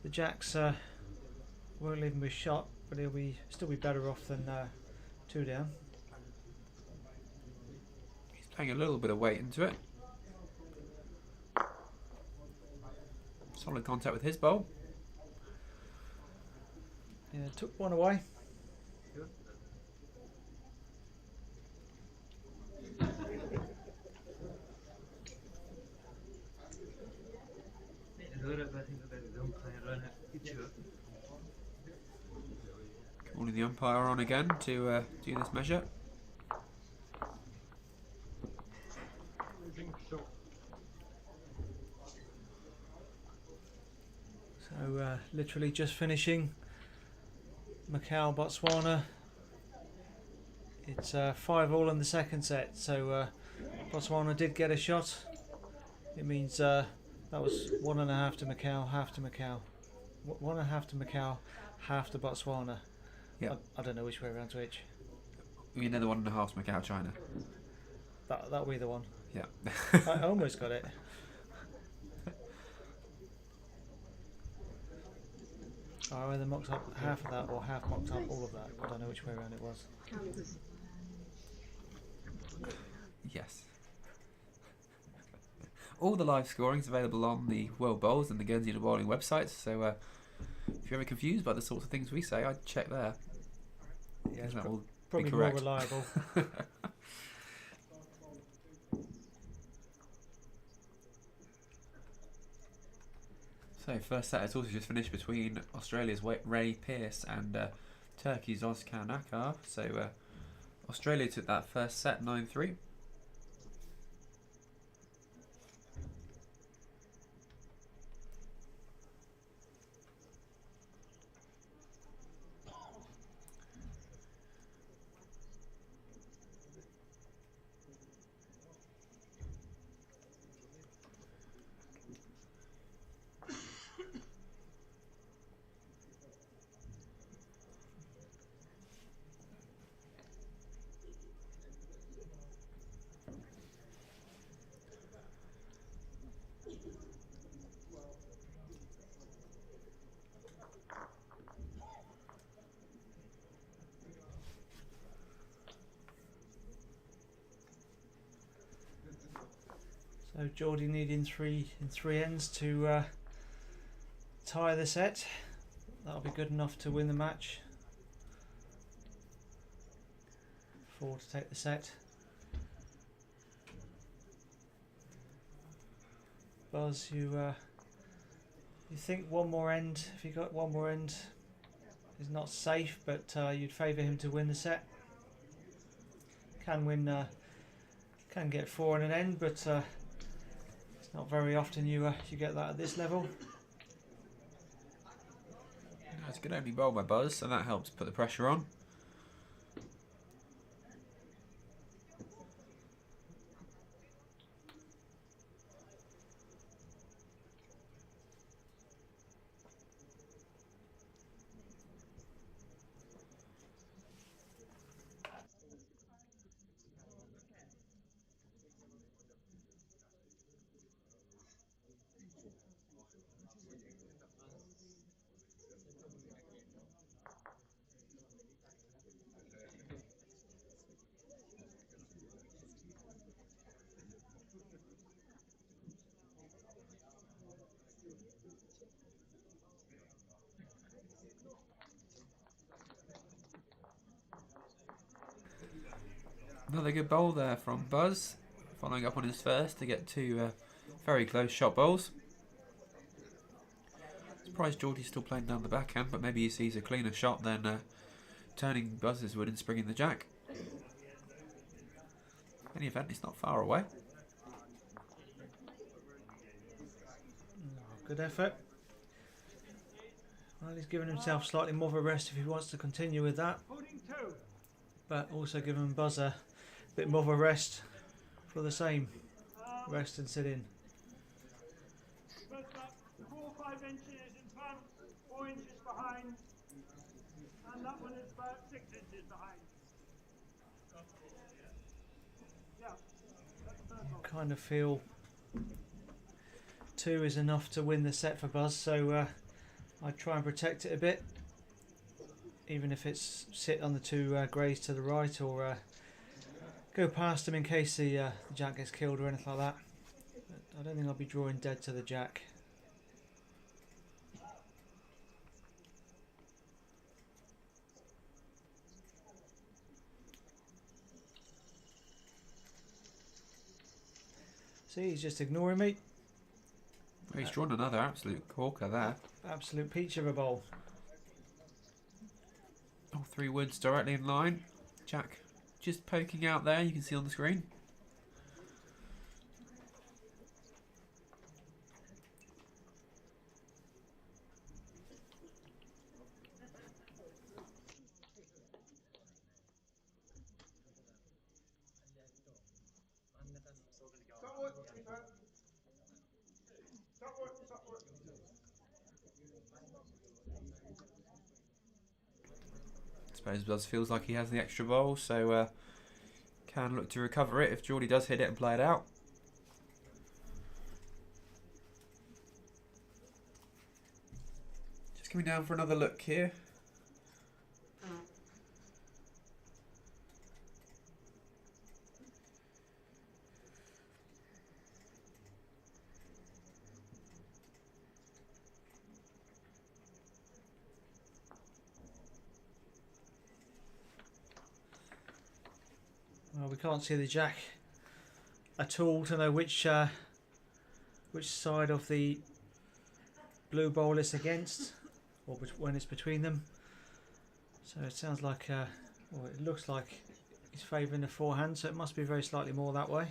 S3: the jacks won't leave him with shot, but he'll still be better off than 2 down.
S1: Putting a little bit of weight into it. Solid contact with his bowl.
S3: Yeah, took one away.
S1: Calling the umpire on again to do this measure.
S3: So literally just finishing Macau, Botswana. It's 5-all in the second set, so Botswana did get a shot. It means that was 1.5 to Macau, half to Macau. 1.5 to Macau, half to Botswana.
S1: Yeah.
S3: I don't know which way around to which.
S1: You know the 1.5 Macau, China.
S3: That'll be the one.
S1: Yeah.
S3: I almost got it. I either mocked up half of that or half mocked up all of that. I don't know which way around it was.
S1: Yes. All the live scoring is available on the World Bowls and the Guernsey Bowling websites, so if you're ever confused by the sorts of things we say, I'd check there.
S3: Yeah, it's
S1: That will be
S3: probably more
S1: correct.
S3: reliable.
S1: So, first set has also just finished between Australia's Ray Pearce and Turkey's Ozkan Akar. So, Australia took that first set 9-3.
S3: So Jordy needing three ends to tie the set. That'll be good enough to win the match. 4 to take the set. Buzz, you think one more end? If you got one more end, is not safe, but you'd favour him to win the set. Can win. Can get 4 in an end, but it's not very often you get that at this level.
S1: It's a good opening bowl by Buzz, and that helps put the pressure on. Another good bowl there from Buzz, following up on his first to get 2 very close shot bowls. Surprised Jordy's still playing down the backhand, but maybe he sees a cleaner shot than turning Buzz's wood and springing the jack. In any event, it's not far away.
S3: Good effort. Well, he's given himself slightly more of a rest if he wants to continue with that, but also giving Buzz a bit more of a rest for the same. Rest and sit in.
S2: But 4 or 5 inches in front, 4 inches behind, and that one is about 6 inches behind. Yeah, that's the third one.
S3: Kind of feel 2 is enough to win the set for Buzz, so I'd try and protect it a bit, even if it's sit on the 2 greys to the right, or go past him in case the jack gets killed or anything like that. But I don't think I'll be drawing dead to the jack. See, he's just ignoring me.
S1: He's drawn another absolute corker there.
S3: Absolute peach of a bowl.
S1: All 3 woods directly in line. Jack just poking out there, you can see on the screen. I suppose Buzz feels like he has the extra bowl, so can look to recover it if Jordy does hit it and play it out. Just coming down for another look here.
S3: Well, we can't see the jack at all to know which side of the blue bowl it's against, or when it's between them. So it sounds like, well, it looks like he's favouring the forehand, so it must be very slightly more that way.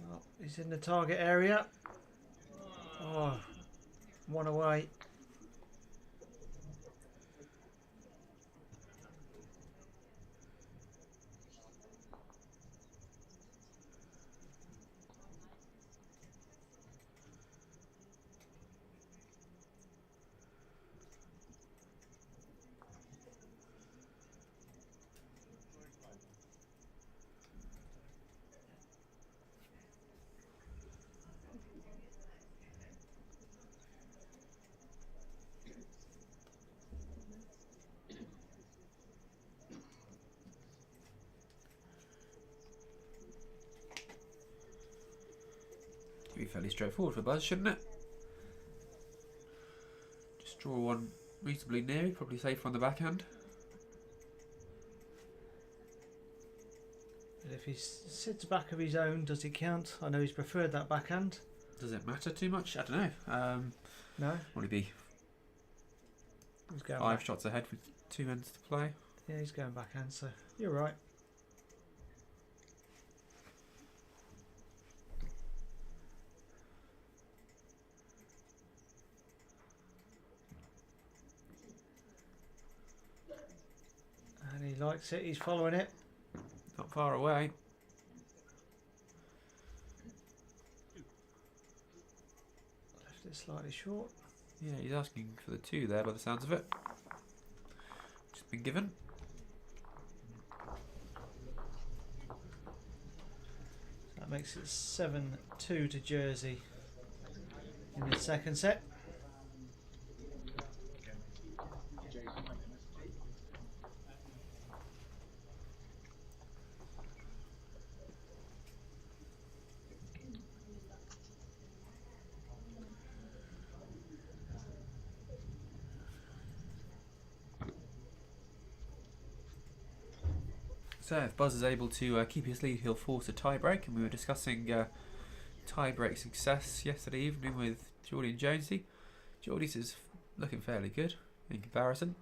S3: Well, he's in the target area. Oh, one away.
S1: Should be fairly straightforward for Buzz, shouldn't it? Just draw one reasonably near, probably safer on the backhand.
S3: But if he sits back of his own, does it count? I know he's preferred that backhand.
S1: Does it matter too much? I don't know.
S3: No,
S1: Will he be
S3: he's going
S1: 5
S3: back.
S1: shots ahead with 2 ends to play?
S3: Yeah, he's going backhand, so you're right. And he likes it, he's following it.
S1: Not far away.
S3: Left it slightly short.
S1: Yeah, he's asking for the 2 there by the sounds of it. Just been given.
S3: That makes it 7-2 to Jersey in the second set.
S1: So if Buzz is able to keep his lead, he'll force a tie-break, and we were discussing tie-break success yesterday evening with Jordy and Jonesy. Jordy's is looking fairly good in comparison.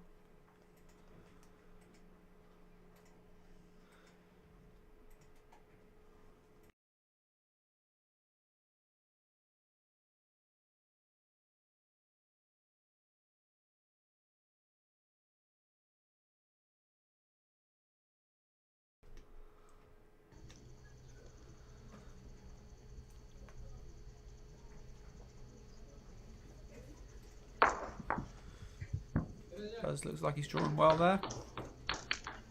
S1: Buzz looks like he's drawing well there.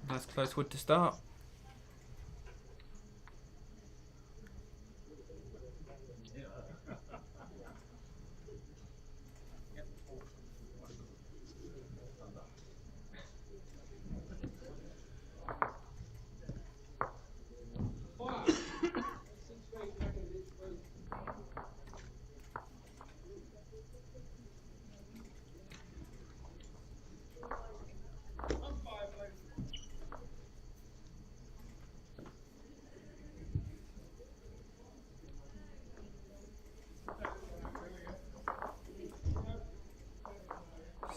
S1: Nice close wood to start.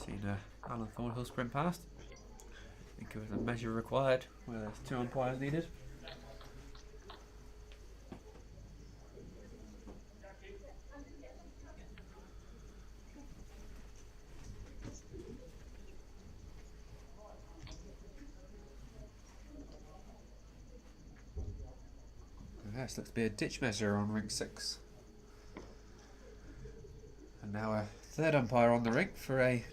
S1: Seen Alan Thornhill sprint past. I think it was a measure required where there's 2 umpires needed. This looks to be a ditch measure on ring 6. And now a 3rd umpire on the ring for a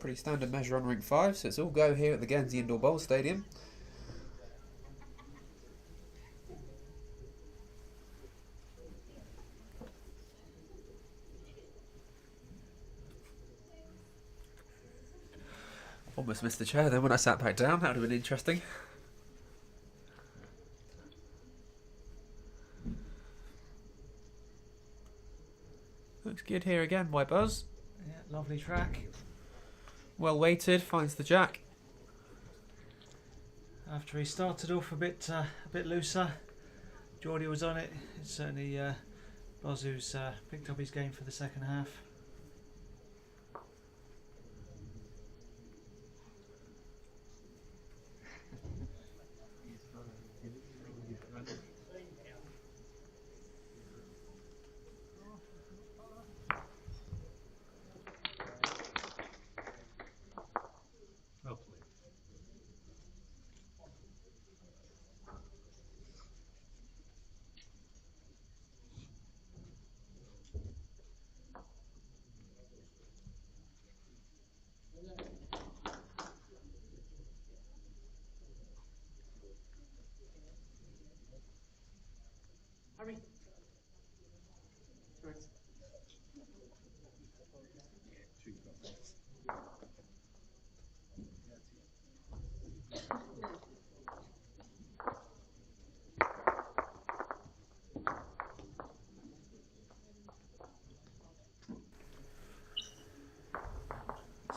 S1: pretty standard measure on ring 5, so it's all go here at the Guernsey Indoor Bowl Stadium. Almost missed the chair then when I sat back down. That would have been interesting. Looks good here again by Buzz.
S3: Yeah, lovely track.
S1: Well weighted, finds the jack.
S3: After he started off a bit looser, Jordy was on it. It's certainly Buzz who's picked up his game for the second half.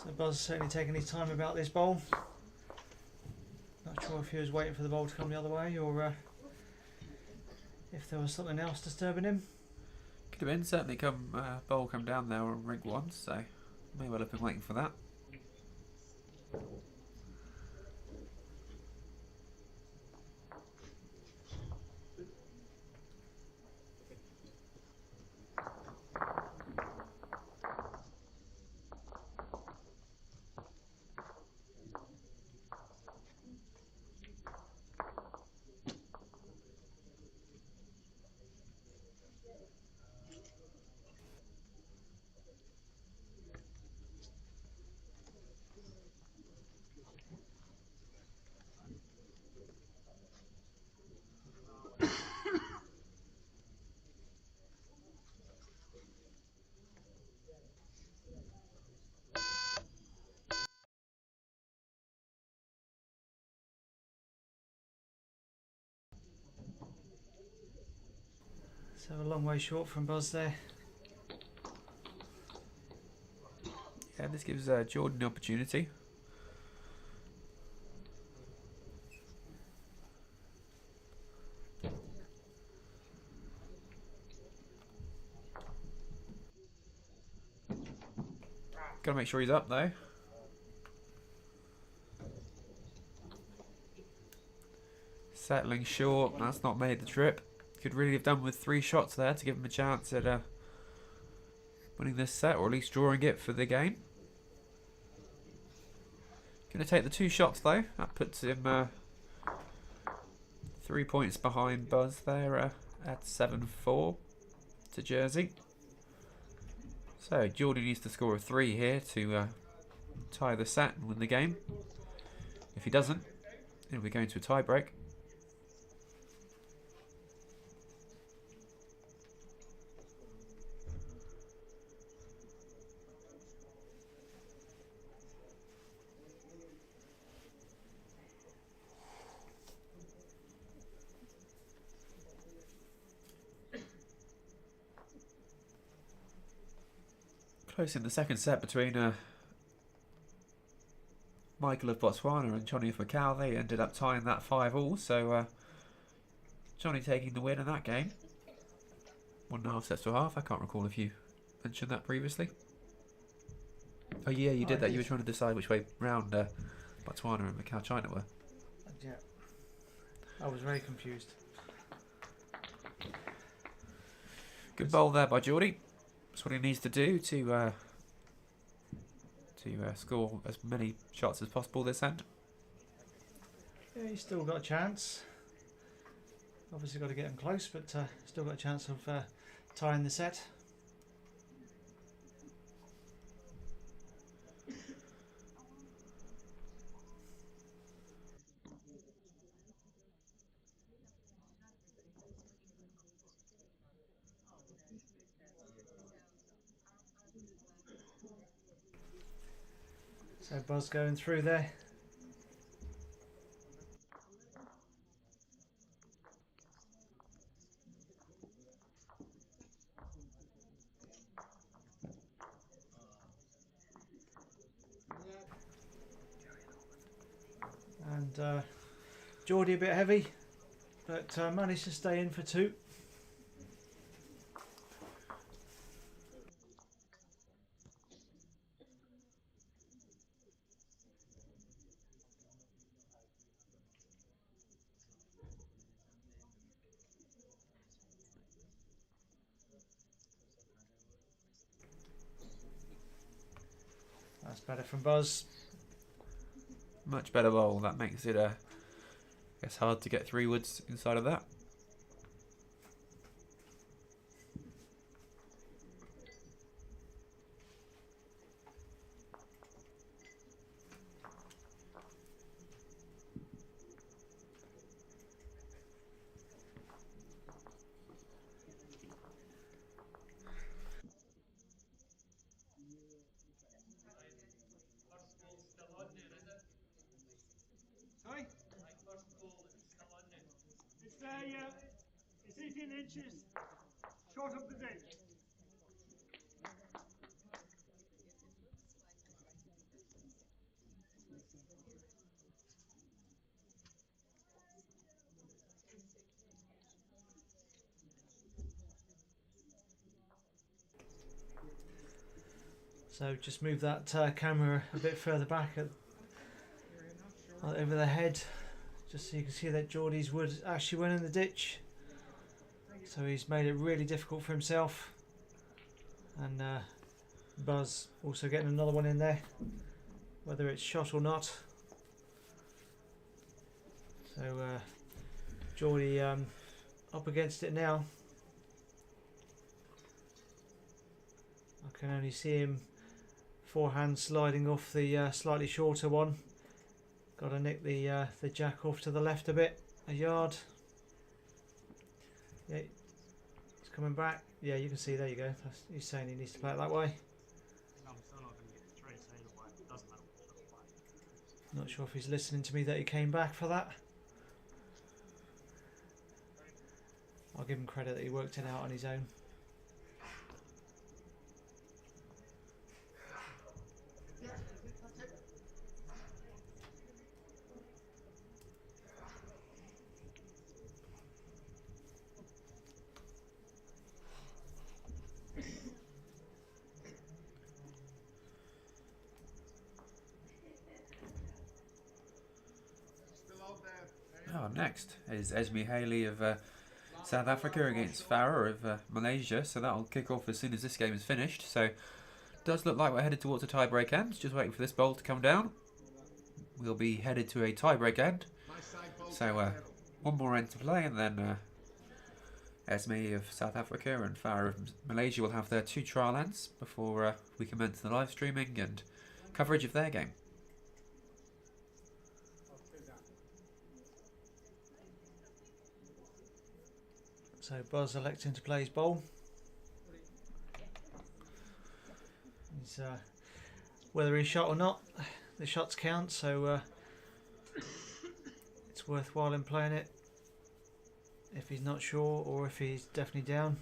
S3: So Buzz certainly taking his time about this bowl. Not sure if he was waiting for the bowl to come the other way or if there was something else disturbing him.
S1: Could have been, certainly bowl come down there on ring 1, so may well have been waiting for that.
S3: So a long way short from Buzz there.
S1: Yeah, this gives Jordan the opportunity. Gotta make sure he's up though. Settling short, that's not made the trip. Could really have done with 3 shots there to give him a chance at winning this set, or at least drawing it for the game. Gonna take the 2 shots though. That puts him 3 points behind Buzz there at 7-4 to Jersey. So Jordy needs to score a 3 here to tie the set and win the game. If he doesn't, he'll be going to a tiebreak. Close in the second set between Michael of Botswana and Johnny of Macau. They ended up tying that 5-all, so Johnny taking the win in that game. 1.5 sets to a half. I can't recall if you mentioned that previously. Oh yeah, you did that. You were trying to decide which way round Botswana and Macau China were.
S3: Yeah, I was very confused.
S1: Good bowl there by Jordy. That's what he needs to do to score as many shots as possible this end.
S3: Yeah, he's still got a chance. Obviously got to get him close, but still got a chance of tying the set. So Buzz going through there. And Jordy a bit heavy, but managed to stay in for 2. That's better from Buzz.
S1: Much better bowl. That makes it, I guess, hard to get 3 woods inside of that.
S2: Sorry? It's there, yeah. It's 18 inches short of the deck.
S3: So just move that camera a bit further back over the head, just so you can see that Jordy's wood actually went in the ditch. So he's made it really difficult for himself. And Buzz also getting another one in there, whether it's shot or not. So Jordy up against it now. I can only see him forehand sliding off the slightly shorter one. Got to nick the jack off to the left a bit, a yard. Yeah, it's coming back. Yeah, you can see, there you go. He's saying he needs to play it that way.
S2: I'm still not going to get the tray side away. It doesn't matter which way.
S3: Not sure if he's listening to me that he came back for that. I'll give him credit that he worked it out on his own.
S1: Oh, next is Esme Haley of South Africa against Farah of Malaysia. So that'll kick off as soon as this game is finished. So does look like we're headed towards a tiebreak end. Just waiting for this bowl to come down. We'll be headed to a tiebreak end. So one more end to play, and then Esme of South Africa and Farah of Malaysia will have their 2 trial ends before we commence the live streaming and coverage of their game.
S3: So Buzz electing to play his bowl. He's, whether he's shot or not, the shots count, so it's worthwhile in playing it if he's not sure or if he's definitely down.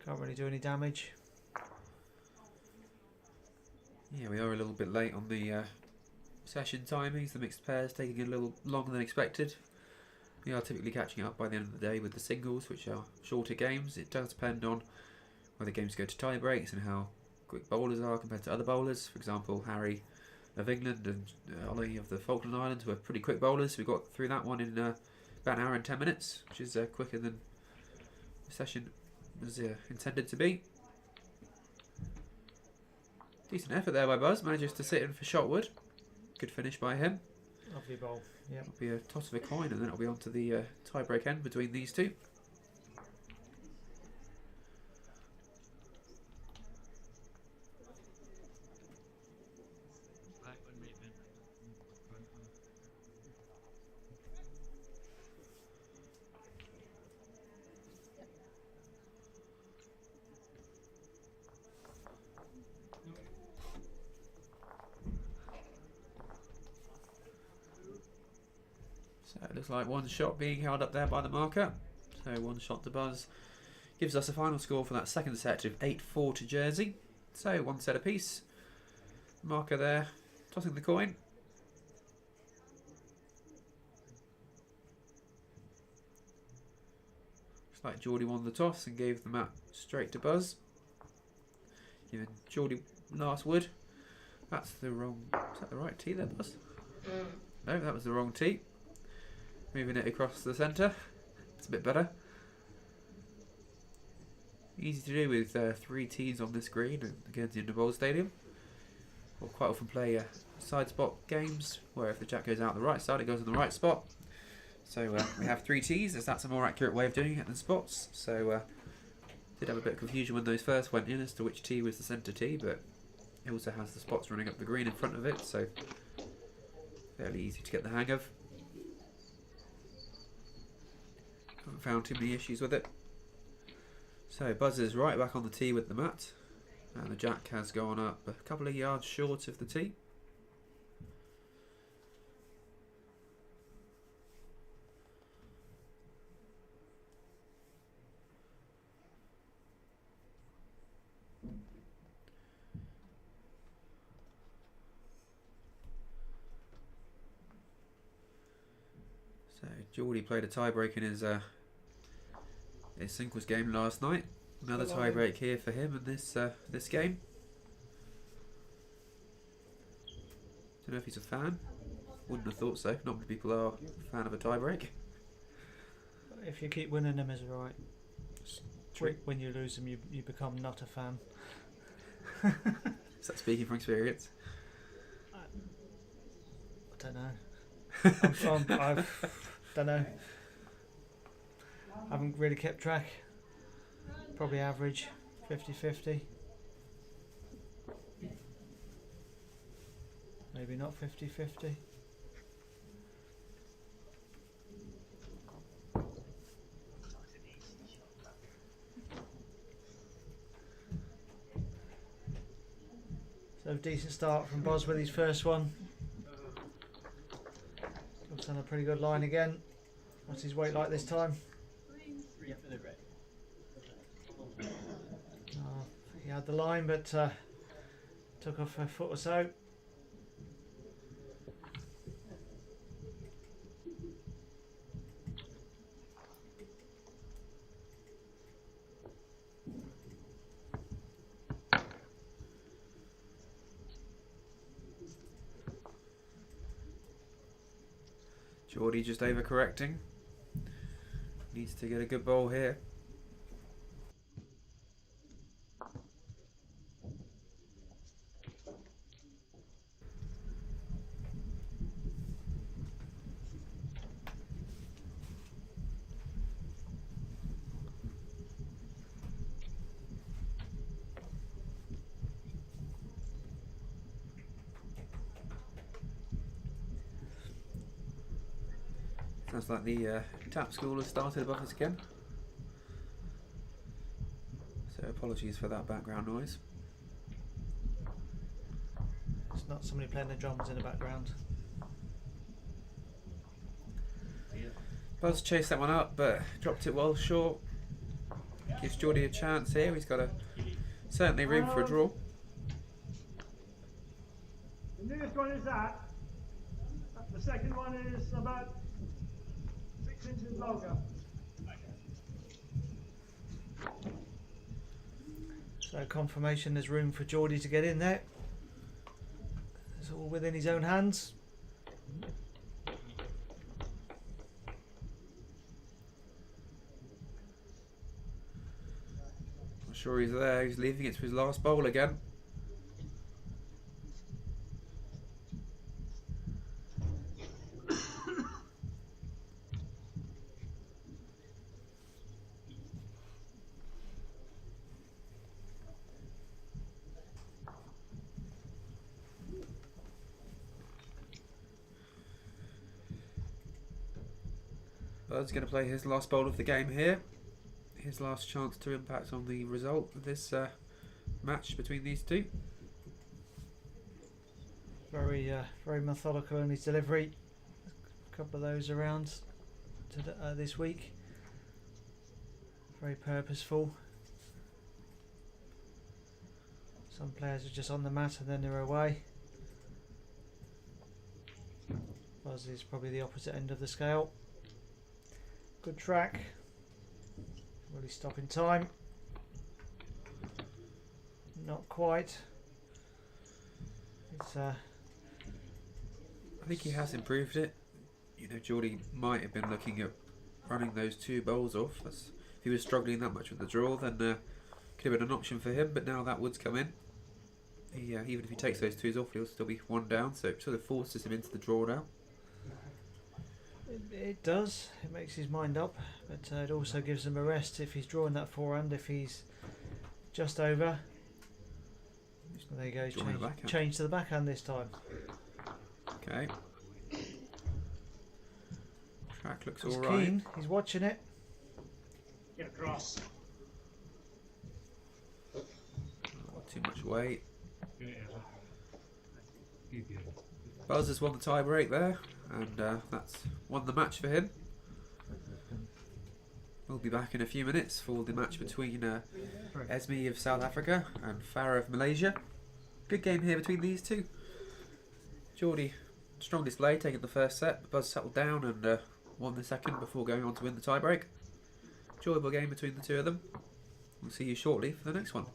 S3: Can't really do any damage.
S1: Yeah, we are a little bit late on the session timings. The mixed pairs taking a little longer than expected. We are typically catching up by the end of the day with the singles, which are shorter games. It does depend on whether games go to tie breaks and how quick bowlers are compared to other bowlers. For example, Harry of England and Ollie of the Falkland Islands were pretty quick bowlers. We got through that one in about an hour and 10 minutes, which is quicker than the session was intended to be. Decent effort there by Buzz. Manages to sit in for Shotwood. Good finish by him.
S3: Lovely bowl. Yep.
S1: It'll be a toss of a coin, and then it'll be on to the tie-break end between these two. So it looks like one shot being held up there by the marker. So one shot to buzz gives us a final score for that second set of 8-4 to Jersey. So one set apiece. Marker there, tossing the coin. Looks like Jordy won the toss and gave the mat straight to buzz. Giving Jordy last wood. That's the wrong... Is that the right tee there, Buzz? No, that was the wrong tee. Moving it across the centre. It's a bit better. Easy to do with 3 tees on this green and against the Bowl Stadium. We'll quite often play side spot games where if the jack goes out the right side, it goes in the right spot. So we have 3 tees, as that's a more accurate way of doing it than spots. So did have a bit of confusion when those first went in as to which tee was the centre tee, but it also has the spots running up the green in front of it, so fairly easy to get the hang of. Haven't found too many issues with it. So Buzz is right back on the tee with the mat, and the jack has gone up a couple of yards short of the tee. So Jordy played a tiebreak in his singles game last night. Another tiebreak here for him in this game. Don't know if he's a fan. Wouldn't have thought so. Not many people are a fan of a tiebreak.
S3: If you keep winning them, is right.
S1: True.
S3: When you lose them, you become not a fan.
S1: Is that speaking from experience?
S3: I don't know. I don't know. I haven't really kept track. Probably average 50-50. Maybe not 50-50. So decent start from Boswell, his first one. Looks on a pretty good line again. What's his weight like this time? He had the line, but took off a foot or so.
S1: Jordy just overcorrecting. Needs to get a good bowl here. Sounds like the tap school has started above us again. So apologies for that background noise.
S3: It's not somebody playing the drums in the background.
S1: Buzz chased that one up, but dropped it well short. Gives Jordy a chance here. He's got certainly room for a draw.
S2: The newest one is that. The second one is about 6 inches longer.
S3: So confirmation there's room for Jordy to get in there. It's all within his own hands.
S1: Not sure he's there. He's leaving it to his last bowl again. Bud's going to play his last bowl of the game here. His last chance to impact on the result of this match between these two.
S3: Very methodical in his delivery. couple of those around this week. Very purposeful. Some players are just on the mat and then they're away. Buzz is probably the opposite end of the scale. Good track. Really stopping time. Not quite. It's
S1: I think he has improved it. You know, Jordy might have been looking at running those 2 bowls off. If he was struggling that much with the draw, then could have been an option for him. But now that wood's come in. Even if he takes those 2s off, he'll still be 1 down. So it sort of forces him into the draw now.
S3: It does. It makes his mind up, but it also gives him a rest if he's drawing that forehand. If he's just over, there you go. He's changed to the backhand this time.
S1: Okay. Track looks
S3: He's
S1: all right.
S3: keen. He's watching it.
S2: Get across.
S1: Not too much weight. Buzz has won the tie break there, and that's won the match for him. We'll be back in a few minutes for the match between Esme of South Africa and Farah of Malaysia. Good game here between these two. Jordy, strong display, taking the first set. But Buzz settled down and won the second before going on to win the tie break. Enjoyable game between the two of them. We'll see you shortly for the next one.